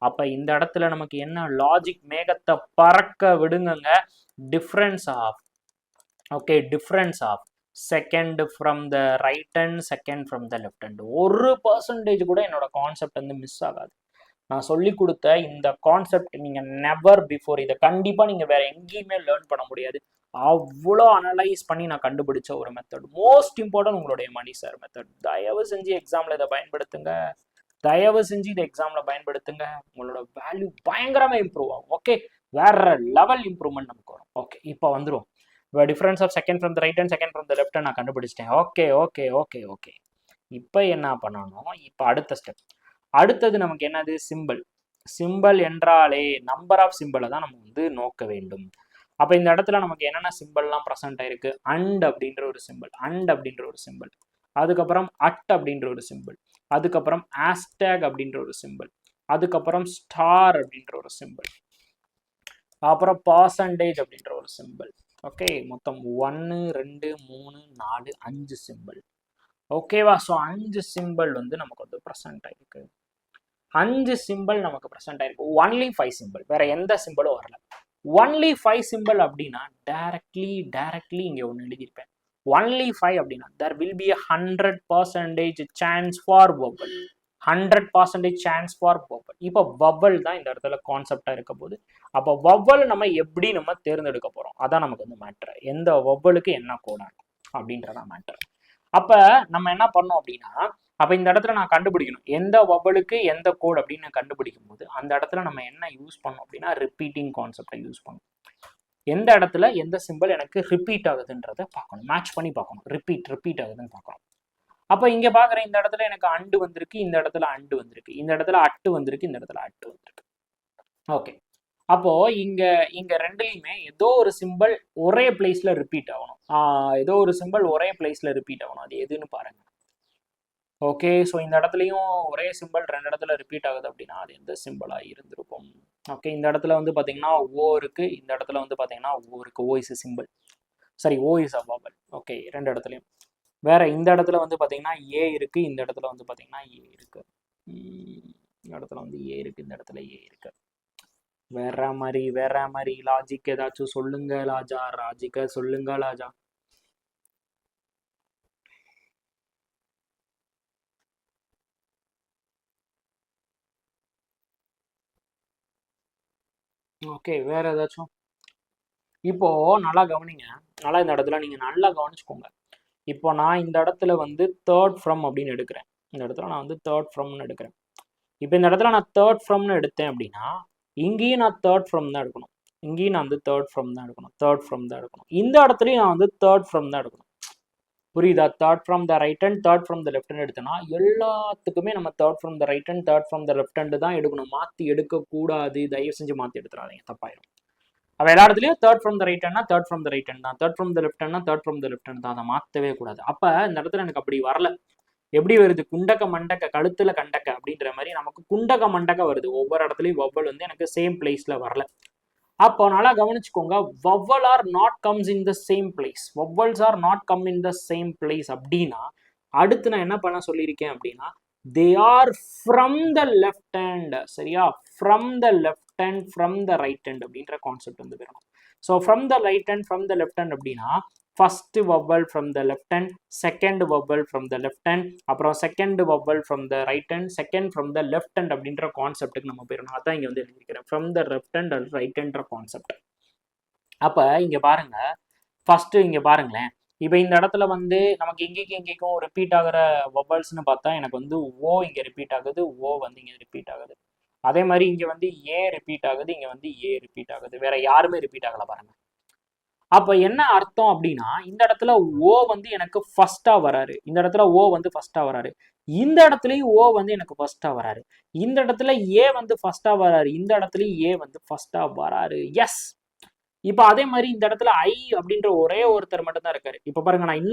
Speaker 1: அப்போ இந்த இடத்துல நமக்கு என்ன லாஜிக், மேகத்தை பறக்க விடுங்க. Difference of second from the right hand second from the left hand 1% கூட என்னோட கான்செப்ட் வந்து மிஸ் ஆகாது. நான் சொல்லி கொடுத்த இந்த கான்செப்ட் நீங்கள் நெவர் பிஃபோர், இதை கண்டிப்பாக நீங்கள் வேற எங்கேயுமே லேர்ன் பண்ண முடியாது. அவ்வளோ அனலைஸ் பண்ணி நான் கண்டுபிடிச்ச ஒரு மெத்தட். மோஸ்ட் இம்பார்ட்டன்ட் உங்களுடைய மணி சார் மெத்தட். தயவு செஞ்சு எக்ஸாமில் இதை பயன்படுத்துங்க. உங்களோட வேல்யூ பயங்கரமாக இம்ப்ரூவ் ஆகும். ஓகே, வேற லெவல் இம்ப்ரூவ்மெண்ட் நமக்கு வரும். ஓகே, இப்போ வந்துடும். Difference of second from the right hand second from the left hand நான் கண்டுபிடிச்சிட்டேன். ஓகே. இப்போ என்ன பண்ணணும், இப்போ அடுத்த ஸ்டெப். அடுத்தது நமக்கு என்னது, சிம்பிள் என்றாலே நம்பர் ஆஃப் சிம்பிளை தான் நம்ம வந்து நோக்க வேண்டும். அப்போ இந்த இடத்துல நமக்கு என்னென்ன சிம்பிள்லாம் ப்ரெசென்ட் ஆயிருக்கு, அண்ட் அப்படின்ற ஒரு சிம்பிள், அதுக்கப்புறம் அட் அப்படின்ற ஒரு சிம்பிள், அதுக்கப்புறம் ஆஸ்டாக் அப்படின்ற ஒரு சிம்பிள், அதுக்கப்புறம் ஸ்டார் அப்படின்ற ஒரு சிம்பிள், அப்புறம் பர்சன்டேஜ் அப்படின்ற ஒரு சிம்பிள். ஓகே, மொத்தம் 1 2 3 4 5 சிம்பிள். ஓகேவா? ஸோ 5 சிம்பிள் வந்து நமக்கு வந்து ப்ரெசென்ட் ஆயிருக்கு. 5 சிம்பிள் நமக்கு ப்ரெசென்ட் ஆயிருக்கு. ஒன்லி 5 சிம்பிள், வேற எந்த சிம்பிளும் வரல. ஒன்லி 5 சிம்பிள் அப்படின்னா டைரக்ட்லி இங்கே ஒன்று எழுதியிருப்பேன். ஒன்லி 5 அப்படின்னா there will be a 100% chance for vowel. 100% chance for vowel. இப்போ vowel தான் இந்த இடத்துல கான்செப்டாக இருக்க போது. அப்போ vowel நம்ம எப்படி தேர்ந்தெடுக்க போகிறோம், அதான் நமக்கு வந்து மேட்ரு. எந்த vowelக்கு என்ன கோடாகும் அப்படின்றதான் மேட்ரு. அப்போ நம்ம என்ன பண்ணோம் அப்படின்னா, அப்போ இந்த இடத்துல நான் கண்டுபிடிக்கணும் எந்த வவலுக்கு எந்த கோட் அப்படின்னு கண்டுபிடிக்கும் போது அந்த இடத்துல நம்ம என்ன யூஸ் பண்ணோம் அப்படின்னா ரிப்பீட்டிங் கான்செப்டை யூஸ் பண்ணணும். எந்த இடத்துல எந்த சிம்பிள் எனக்கு ரிப்பீட் ஆகுதுன்றதை பார்க்கணும், மேட்ச் பண்ணி பார்க்கணும். ரிப்பீட் ஆகுதுன்னு பார்க்கணும். அப்போ இங்கே பார்க்குறேன் இந்த இடத்துல எனக்கு அண்டு வந்திருக்கு, இந்த இடத்துல அண்டு வந்திருக்கு, இந்த இடத்துல அட்டு வந்திருக்கு, இந்த இடத்துல அட்டு வந்திருக்கு. ஓகே, அப்போ இங்க ரெண்டுலையுமே ஏதோ ஒரு சிம்பிள் ஒரே பிளேஸ்ல ரிப்பீட் ஆகணும். ஏதோ ஒரு சிம்பிள் ஒரே பிளேஸ்ல ரிப்பீட் ஆகணும். அது எதுன்னு பாருங்க. ஓகே, ஸோ இந்த இடத்துலையும் ஒரே சிம்பிள் ரெண்டு இடத்துல ரிப்பீட் ஆகுது அப்படின்னா அது எந்த சிம்பிளா இருந்திருக்கும்? ஓகே, இந்த இடத்துல வந்து பார்த்தீங்கன்னா ஓ இருக்கு, இந்த இடத்துல வந்து பார்த்தீங்கன்னா ஓ இருக்கு. ஓ இஸ் சிம்பிள், சரி, ஓ இஸ் அ வவல். ஓகே, ரெண்டு இடத்துலையும். வேற இந்த இடத்துல வந்து பார்த்தீங்கன்னா ஏ இருக்கு, இந்த இடத்துல வந்து பார்த்தீங்கன்னா ஏ இருக்கு. இந்த இடத்துல வந்து ஏ இருக்கு, இந்த இடத்துல ஏ இருக்கு. வேற மாதிரி லாஜிக் ஏதாச்சும் சொல்லுங்க லாஜா, லாஜிக்க சொல்லுங்க லாஜா. ஓகே, வேற ஏதாச்சும்? இப்போ நல்லா கவனிங்க, நல்லா இந்த இடத்துல நீங்க நல்லா கவனிச்சுக்கோங்க. இப்போ நான் இந்த இடத்துல வந்து தேர்ட் ஃப்ரம் அப்படின்னு எடுக்கிறேன். இந்த இடத்துல நான் வந்து தேர்ட் ஃப்ரம்னு எடுக்கிறேன். இப்போ இந்த இடத்துல நான் தேர்ட் ஃப்ரம்னு எடுத்தேன் அப்படின்னா இங்கேயும் நான் தேர்ட் ஃப்ரம் தான் எடுக்கணும், இங்கேயும் நான் வந்து தேர்ட் ஃப்ரம் தான் எடுக்கணும், தேர்ட் ஃப்ரம் தான் எடுக்கணும். இந்த இடத்துலையும் நான் வந்து தேர்ட் ஃப்ரம் தான் எடுக்கணும். புரியுதா? Third from the right hand, third from the left hand எடுத்தோன்னா எல்லாத்துக்குமே நம்ம third from the right hand, third from the left hand தான் எடுக்கணும். மாற்றி எடுக்கக்கூடாது, தயவு செஞ்சு மாற்றி எடுத்துடாதீங்க, தப்பாயிடும். அவ எல்லா இடத்துலையும் தேர்ட் ஃப்ரம் த ரைட் ஹேண்ட்னா third from the right hand தான், தேர்ட் ஃப்ரம் த லெஃப்ட் ஹேண்ட்னா third from the left hand தான். அதை மாற்றவே கூடாது. அப்போ இந்த இடத்துல எனக்கு அப்படி வரல. எப்படி வருது? குண்டக்க மண்டக்க கழுத்துல கண்டக்க அப்படின்ற மாதிரி நமக்கு குண்டக்க மண்டக்க வருது. ஒவ்வொரு இடத்துலையும் வவ்வல் வந்து எனக்கு சேம் பிளேஸ்ல வரல. அப்போ நல்லா கவனிச்சுக்கோங்க, vowel are not comes in the same place, vowels are not come in the same place அப்படின்னா அடுத்து நான் என்ன பண்ண சொல்லியிருக்கேன் அப்படின்னா they are from the left hand. சரியா? From the left hand, from the right hand அப்படின்ற கான்செப்ட் வந்து வரணும். So from the right hand, from the left hand அப்படின்னா first vowel from the left hand, second vowel from the left hand, அப்புறம் second vowel from the right hand, second from the left hand அப்படின்ற கான்செப்ட்டுக்கு நம்ம போயிடணும். அதான் இங்கே வந்து எழுதிக்கிறேன், from the left hand and right ஹேண்ட்ற கான்செப்ட். அப்போ இங்கே பாருங்க, ஃபர்ஸ்ட் இங்கே பாருங்களேன். இப்போ இந்த இடத்துல வந்து நமக்கு எங்கேயும் ரிப்பீட் ஆகிற வவ்வல்ஸ்னு பார்த்தா எனக்கு வந்து ஓ இங்கே ரிப்பீட் ஆகுது, ஓ வந்து இங்கே ரிப்பீட் ஆகுது. அதே மாதிரி இங்கே வந்து ஏ ரிப்பீட் ஆகுது, இங்கே வந்து ஏ ரிப்பீட் ஆகுது. வேற யாருமே ரிப்பீட் ஆகல பாருங்க. அப்ப என்ன அர்த்தம் அப்படின்னா இந்த இடத்துல ஓ வந்து எனக்கு ஃபர்ஸ்டா வராரு, இந்த இடத்துல ஓ வந்து ஃபர்ஸ்டா வராரு, இந்த இடத்துலயும் ஓ வந்து எனக்கு ஃபர்ஸ்டா வராரு, இந்த இடத்துல ஏ வந்து ஃபர்ஸ்டா வராரு, இந்த இடத்துலயும் ஏ வந்து ஃபர்ஸ்டா வராரு. எஸ். இப்ப அதே மாதிரி இந்த இடத்துல ஐ அப்படின்ற ஒரே ஒருத்தர் மட்டும் தான் இருக்காரு. இப்ப பாருங்க, நான்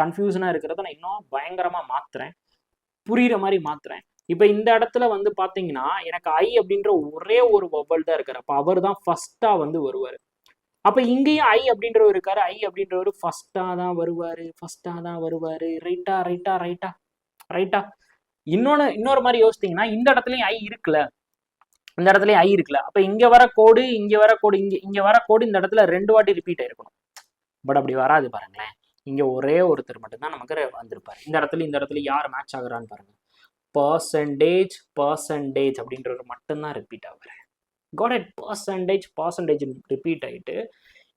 Speaker 1: கன்ஃபியூஷனா இருக்கிறத நான் இன்னும் பயங்கரமா மாத்துறேன், புரியுற மாதிரி மாத்துறேன். இப்ப இந்த இடத்துல வந்து பாத்தீங்கன்னா எனக்கு ஐ அப்படின்ற ஒரே ஒரு வவ்வல் தான் இருக்காரு. அப்ப அவர் தான் ஃபர்ஸ்டா வந்து வருவாரு. அப்ப இங்கேயும் ஐ அப்படின்றவர் இருக்காரு, ஐ அப்படின்றவர் ஃபர்ஸ்டா தான் வருவாரு. ரைட்டா ரைட்டா ரைட்டா ரைட்டா. இன்னொரு மாதிரி யோசித்தீங்கன்னா இந்த இடத்துலயும் ஐ இருக்குல்ல, இந்த இடத்துலயும் ஐ இருக்குல்ல. அப்ப இங்க வர கோடு, இங்க வர கோடு இந்த இடத்துல 2 வாட்டி ரிப்பீட் ஆயிருக்கணும். பட் அப்படி வராது பாருங்களேன். இங்க ஒரே ஒருத்தர் மட்டும்தான் நமக்கு வந்திருப்பாரு. இந்த இடத்துல யார் மேட்ச் ஆகுறான்னு பாருங்க. பர்சன்டேஜ் அப்படின்றவர் மட்டும்தான் ரிப்பீட் ஆகுறாரு. Got it? பர்சன்டேஜ் ரிப்பீட் ஆயிட்டு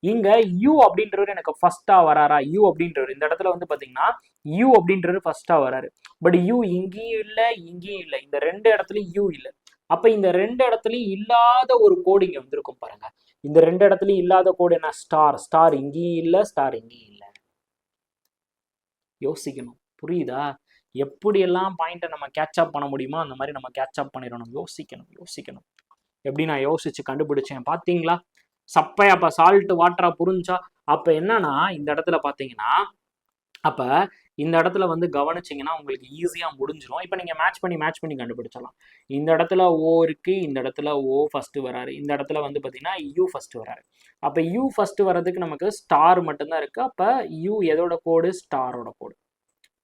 Speaker 1: இங்க யூ அப்படின்றவர் எனக்கு ஃபர்ஸ்டா வராரா? யூ அப்படின்றவர் இந்த இடத்துல வந்து பாத்தீங்கன்னா யூ அப்படின்றவர் ஃபர்ஸ்டா வராரு. பட் யூ இங்கேயும் இல்லை, இங்கேயும் இல்லை, இந்த 2 இடத்துலயும் யூ இல்லை. அப்ப இந்த 2 இடத்துலயும் இல்லாத ஒரு கோடு இங்க வந்திருக்கும் பாருங்க. இந்த 2 இடத்துலயும் இல்லாத கோடு என்ன? ஸ்டார் இங்கேயும் இல்லை, ஸ்டார் இங்கேயும் இல்லை. யோசிக்கணும். புரியுதா? எப்படியெல்லாம் பாயிண்ட்டை நம்ம கேட்சப் பண்ண முடியுமோ அந்த மாதிரி நம்ம கேட்சப் பண்ணிடணும். யோசிக்கணும். எப்படி நான் யோசிச்சு கண்டுபிடிச்சேன் பாத்தீங்களா? சப்பையா அப்ப சால்ட் வாட்டரா புரிஞ்சா? அப்ப என்னன்னா இந்த இடத்துல பாத்தீங்கன்னா அப்ப இந்த இடத்துல வந்து கவனிச்சிங்கன்னா உங்களுக்கு ஈஸியா முடிஞ்சிடும். இப்ப நீங்க மேட்ச் பண்ணி கண்டுபிடிச்சலாம். இந்த இடத்துல ஓ இருக்கு, இந்த இடத்துல ஓ ஃபர்ஸ்ட் வராரு, இந்த இடத்துல வந்து பாத்தீங்கன்னா யூ ஃபர்ஸ்ட் வராரு. அப்ப யூ ஃபர்ஸ்ட் வர்றதுக்கு நமக்கு ஸ்டார் மட்டும்தான் இருக்கு. அப்ப யூ எதோட கோடு? ஸ்டாரோட கோடு.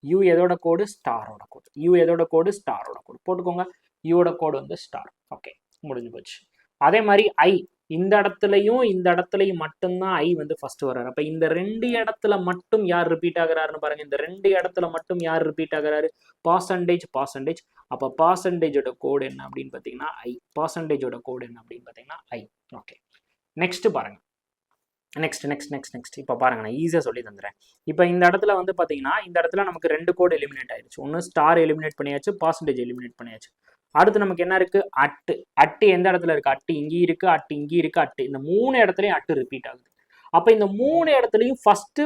Speaker 1: யூ எதோட கோடு? ஸ்டாரோட கோடு. யூ எதோட கோடு? ஸ்டாரோட கோடு. போட்டுக்கோங்க. யூட கோடு வந்து ஸ்டார். ஓகே, முடிஞ்சு போச்சு. அதே மாதிரி ஐ இந்த இடத்துலையும் மட்டும்தான் ஐ வந்து ஃபர்ஸ்ட் வர்றாரு. அப்ப இந்த 2 இடத்துல மட்டும் யார் ரிப்பீட் ஆகுறாருன்னு பாருங்க. இந்த 2 இடத்துல மட்டும் யார் ரிப்பீட் ஆகுறாரு? பர்சன்டேஜ். அப்ப பர்சன்டேஜோட கோடு என்ன அப்படின்னு பாத்தீங்கன்னா ஐ. பர்சன்டேஜோட கோடு என்ன அப்படின்னு பாத்தீங்கன்னா ஐ. ஓகே, நெக்ஸ்ட் பாருங்க. நெக்ஸ்ட் இப்போ பாருங்க, நான் ஈஸியாக சொல்லி தந்துடுறேன். இப்போ இந்த இடத்துல வந்து பார்த்தீங்கன்னா, இந்த இடத்துல நமக்கு 2 கோடு எலிமினேட் ஆயிடுச்சு. ஒன்று ஸ்டார் எலிமினேட் பண்ணியாச்சு, பர்சன்டேஜ் எலிமினேட் பண்ணியாச்சு. அடுத்து நமக்கு என்ன இருக்கு? அட்டு எந்த இடத்துல இருக்கு? அட்டு இங்கேயும் இருக்கு, அட்டு இங்கேயும் இருக்கு, அட்டு இந்த 3 இடத்துலையும் அட்டு ரிப்பீட் ஆகுது. அப்போ இந்த 3 இடத்துலையும் ஃபர்ஸ்ட்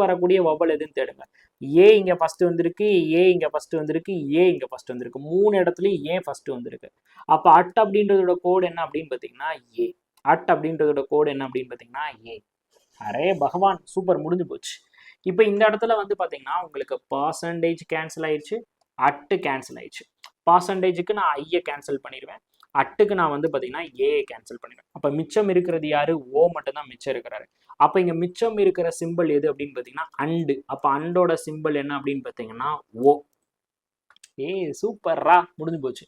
Speaker 1: வரக்கூடிய வவல் எதுன்னு தேடுங்க. ஏ இங்க ஃபர்ஸ்ட் வந்திருக்கு, ஏ இங்க ஃபர்ஸ்ட் வந்திருக்கு, ஏ இங்க ஃபர்ஸ்ட் வந்திருக்கு. 3 இடத்துலையும் ஏன் ஃபர்ஸ்ட் வந்திருக்கு. அப்போ அட் அப்படின்றதோட கோடு என்ன அப்படின்னு பார்த்தீங்கன்னா ஏ. அட் அப்படின்றதோட கோடு என்ன அப்படின்னு பார்த்தீங்கன்னா ஏ. அரே பகவான், சூப்பர், முடிஞ்சு போச்சு. இப்போ இந்த இடத்துல வந்து பார்த்தீங்கன்னா உங்களுக்கு பர்சன்டேஜ் கேன்சல் ஆயிடுச்சு, அட்டு கேன்சல் ஆயிடுச்சு. பர்சன்டேஜுக்கு நான் ஐயை கேன்சல் பண்ணிடுவேன், அட்டுக்கு நான் வந்து பார்த்தீங்கன்னா ஏ கேன்சல் பண்ணிடுவேன். அப்போ மிச்சம் இருக்கிறது யாரு? ஓ மட்டும்தான் மிச்சம் இருக்கிறாரு. அப்போ இங்கே மிச்சம் இருக்கிற சிம்பிள் எது அப்படின்னு பார்த்தீங்கன்னா அண்டு. அப்போ அண்டோட சிம்பிள் என்ன அப்படின்னு பார்த்தீங்கன்னா ஓ. சூப்பர்ரா, முடிஞ்சு போச்சு.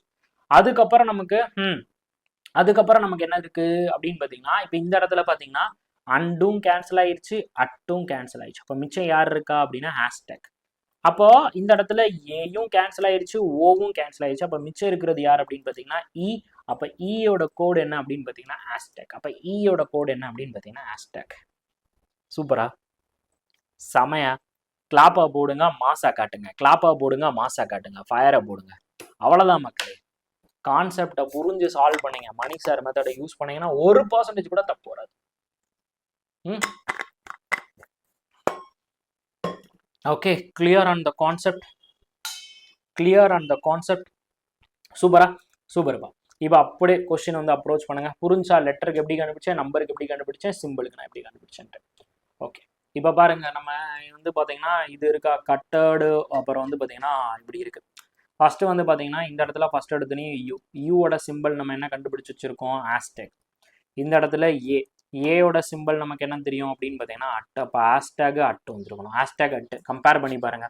Speaker 1: அதுக்கப்புறம் நமக்கு என்ன இருக்கு அப்படின்னு பார்த்தீங்கன்னா, இப்போ இந்த இடத்துல பார்த்தீங்கன்னா அண்டும் கேன்சல் ஆயிடுச்சு, அட்டும் கேன்சல் ஆயிடுச்சு. அப்போ மிச்சம் யார் இருக்கா அப்படின்னா ஹேஷ்டேக். அப்போ இந்த இடத்துல ஏயும் கேன்சல் ஆயிடுச்சு, ஓவும் கேன்சல் ஆயிடுச்சு. அப்போ மிச்சம் இருக்கிறது யார் அப்படின்னு பார்த்தீங்கன்னா இ. அப்போ ஈயோட கோடு என்ன அப்படின்னு பார்த்தீங்கன்னா ஹேஷ்டேக். அப்போ ஈயோட கோடு என்ன அப்படின்னு பார்த்தீங்கன்னா ஹேஷ்டேக். சூப்பரா, செமையா. கிளாப்பா போடுங்க, மாசா காட்டுங்க. கிளாப்பா போடுங்க, மாசா காட்டுங்க. ஃபயரை போடுங்க. அவ்வளோதான் மக்களே. கான்செப்டை புரிஞ்சு சால்வ் பண்ணீங்க, மணி சார் மெத்தடை யூஸ் பண்ணீங்கன்னா 1% கூட தப்பு வராது. Okay, clear on the concept. சூப்பர்ப்பா. இப்போ அப்படியே கொஸ்டின் வந்து அப்ரோச் பண்ணுங்க. புரிஞ்சா லெட்டருக்கு எப்படி கண்டுபிடிச்சேன், நம்பருக்கு எப்படி கண்டுபிடிச்சேன், சிம்பிளுக்கு நான் எப்படி கண்டுபிடிச்சேன்ட்டு. ஓகே, இப்போ பாருங்க, நம்ம வந்து பார்த்தீங்கன்னா இது இருக்கா கட்டடு. அப்புறம் வந்து பார்த்தீங்கன்னா இப்படி இருக்கு. ஃபர்ஸ்ட் வந்து பார்த்தீங்கன்னா இந்த இடத்துல ஃபர்ஸ்ட் எடுத்துனையும் யூவோட சிம்பிள் நம்ம என்ன கண்டுபிடிச்சி வச்சிருக்கோம்? ஹேஷ்டேக். இந்த இடத்துல ஏயோட சிம்பிள் நமக்கு என்ன தெரியும் அப்படின்னு பார்த்தீங்கன்னா அட்டு. அப்போ ஹேஷ்டேக் அட்டு வந்துருக்கணும். ஹேஷ்டேக் அட்டு கம்பேர் பண்ணி பாருங்க.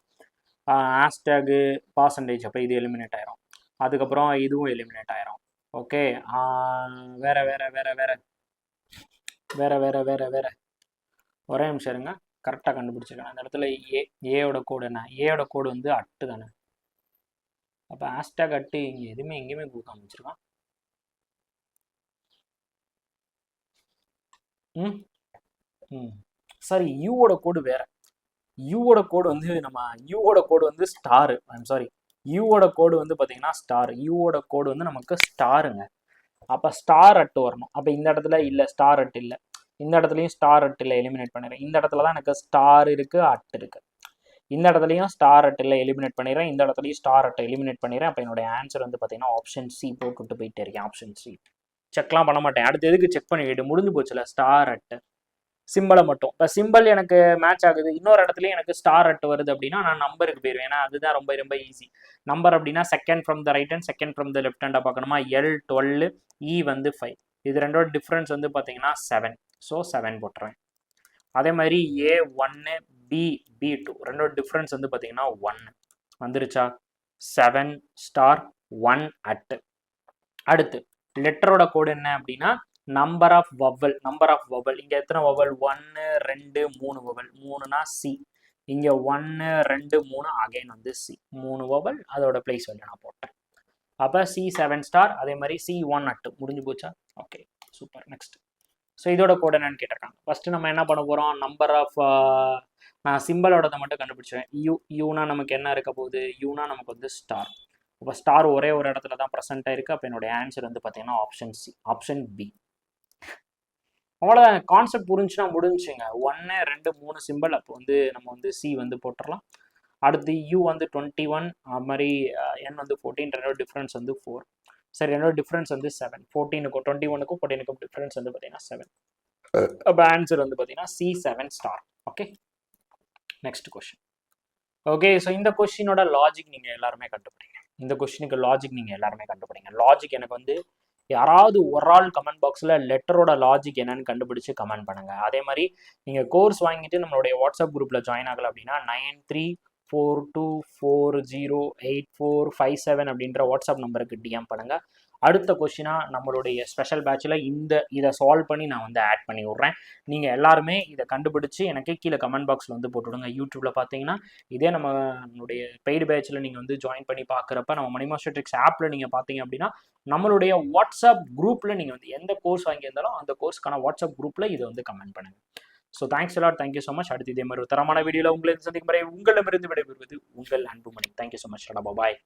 Speaker 1: ஹேஷ்டேகு பர்சன்டேஜ், அப்போ இது எலிமினேட் ஆயிரும். அதுக்கப்புறம் இதுவும் எலிமினேட் ஆயிரும். ஓகே, வேற ஒரே நிமிஷம் இருங்க, கரெக்டாக கண்டுபிடிச்சிருக்கேன். அந்த இடத்துல ஏயோட கோடு என்ன? ஏயோட கோடு வந்து அட்டு தானே. அப்போ ஹேஷ்டேக் அட்டு இங்கே எங்கேயுமே கொடுக்க ஆரம்பிச்சிருக்கான். சாரி, யூவோட கோடு வேற. யூவோட கோடு வந்து ஸ்டாரு. யூவோட கோடு வந்து பார்த்தீங்கன்னா ஸ்டார். யூவோட கோடு வந்து நமக்கு ஸ்டாருங்க. அப்போ ஸ்டார் அட்டு வரணும். அப்போ இந்த இடத்துல இல்லை, ஸ்டார் அட்டு இல்லை. இந்த இடத்துலையும் ஸ்டார் அட்டு இல்லை, எலிமினேட் பண்ணிடுறேன். இந்த இடத்துல தான் எனக்கு ஸ்டார் இருக்கு, அட்டு இருக்கு. இந்த இடத்துலையும் ஸ்டார் அட்டு இல்லை, எலிமினேட் பண்ணிடுறேன். இந்த இடத்துலையும் ஸ்டார் அட்டை எலிமினேட் பண்ணிடுறேன். அப்போ என்னோட ஆன்சர் வந்து பார்த்தீங்கன்னா ஆப்ஷன் சி போட்டுட்டு போயிட்டே இருக்கேன். ஆப்ஷன் சி செக்லாம் பண்ண மாட்டேன். அடுத்து எதுக்கு செக் பண்ணிக்கிட்டு முடிஞ்சு போச்சுல. ஸ்டார் அட்டு சிம்பிளை மட்டும். இப்போ சிம்பிள் எனக்கு மேட்ச் ஆகுது, இன்னொரு இடத்துலையும் எனக்கு ஸ்டார் அட்டு வருது அப்படின்னா நான் நம்பருக்கு போயிடுவேன். ஏன்னா அதுதான் ரொம்ப ரொம்ப ஈஸி. நம்பர் அப்படின்னா second from the right hand, second from the left ஹேண்டாக பார்க்கணுமா? எல் 12, இ வந்து 5. இது ரெண்டோட டிஃப்ரென்ஸ் வந்து பார்த்தீங்கன்னா 7. ஸோ 7 போட்டுறேன். அதே மாதிரி A1 B2 ரெண்டோட டிஃப்ரென்ஸ் வந்து பார்த்தீங்கன்னா 1 வந்துருச்சா? 7 ஸ்டார் 1 அட்டு. அடுத்து லெட்டரோட கோடு என்ன அப்படின்னா நம்பர் ஆஃப் வவல். இங்கே எத்தனை வவல்? 1 2 3 வவல். 3னா சி. இங்கே 1 2 3 அகைன் வந்து சி. 3 வவல், அதோட பிளேஸ் வேல்யூ நான் போட்டேன். அப்போ சி 7 ஸ்டார். அதே மாதிரி C1 அட்டு. முடிஞ்சு போச்சா? Okay, super. நெக்ஸ்ட். ஸோ இதோட கோட் என்னன்னு கேட்டிருக்காங்க. ஃபர்ஸ்ட் நம்ம என்ன பண்ண போகிறோம்? நம்பர் ஆஃப் நான் சிம்பிளோடதை மட்டும் கண்டுபிடிச்சேன். யூனா நமக்கு என்ன இருக்க போகுது? யூனா நமக்கு வந்து ஸ்டார். இப்போ ஸ்டார் ஒரே ஒரு இடத்துல தான் ப்ரெசென்ட் ஆயிருக்கு. அப்போ என்னுடைய ஆன்சர் வந்து பார்த்தீங்கன்னா ஆப்ஷன் சி, ஆப்ஷன் பி. அவ்வளோதான். கான்செப்ட் புரிஞ்சுன்னா முடிஞ்சுங்க. 1 2 3 சிம்பிள். அப்போ வந்து நம்ம வந்து சி வந்து போட்டுடலாம். அடுத்து யூ வந்து 21, அது மாதிரி என் வந்து 14. ரெண்டோட டிஃப்ரென்ஸ் வந்து 4. சரி, என்னோட டிஃப்ரென்ஸ் வந்து 7. 14க்கும் 21க்கும் 14க்கும் டிஃப்ரென்ஸ் வந்து பார்த்தீங்கன்னா 7. அப்போ ஆன்சர் வந்து பார்த்தீங்கன்னா C7 star. Okay, next question. Okay, so இந்த கொஸ்டினோட லாஜிக் நீங்கள் எல்லாருமே கண்டுபிடிங்க. லாஜிக் எனக்கு வந்து யாராவது ஒரு ஆள் கமெண்ட் பாக்ஸில் லெட்டரோட லாஜிக் என்னன்னு கண்டுபிடிச்சு கமெண்ட் பண்ணுங்க. அதே மாதிரி நீங்கள் கோர்ஸ் வாங்கிட்டு நம்மளுடைய வாட்ஸ்அப் குரூப்பில் ஜாயின் ஆகலை அப்படின்னா 72408457 அப்படின்ற வாட்ஸ்அப் நம்பருக்கு டிஎம் பண்ணுங்கள். அடுத்த கொஸ்டினாக நம்மளுடைய ஸ்பெஷல் பேட்சில் இதை சால்வ் பண்ணி நான் வந்து ஆட் பண்ணி விட்றேன். நீங்கள் எல்லாருமே இதை கண்டுபிடிச்சி எனக்கு கீழே கமெண்ட் பாக்ஸில் வந்து போட்டுவிடுங்க. யூடியூப்பில் பார்த்தீங்கன்னா இதே நம்மளுடைய பெய்டு பேட்சில் நீங்கள் வந்து ஜாயின் பண்ணி பார்க்குறப்ப நம்ம மணி மாஸ்டர் ட்ரிக்ஸ் ஆப்பில் நீங்கள் பார்த்தீங்க அப்படின்னா நம்மளுடைய வாட்ஸ்அப் குரூப்பில் நீங்கள் வந்து எந்த கோர்ஸ் வாங்கியிருந்தாலும் அந்த கோர்ஸ்க்கான வாட்ஸ்அப் குரூப்பில் இதை வந்து கமெண்ட் பண்ணுங்கள். ஸோ தேங்க்ஸ் எல்லாம், தேங்க்யூ ஸோ மச். அடுத்து இதே மாதிரி ஒரு தரமான வீடியோவில் உங்களை சந்திக்கும் வரை உங்களிடமிருந்து விடைபெறுவது உங்கள் அன்புமணி. Thank you so much. பாய்.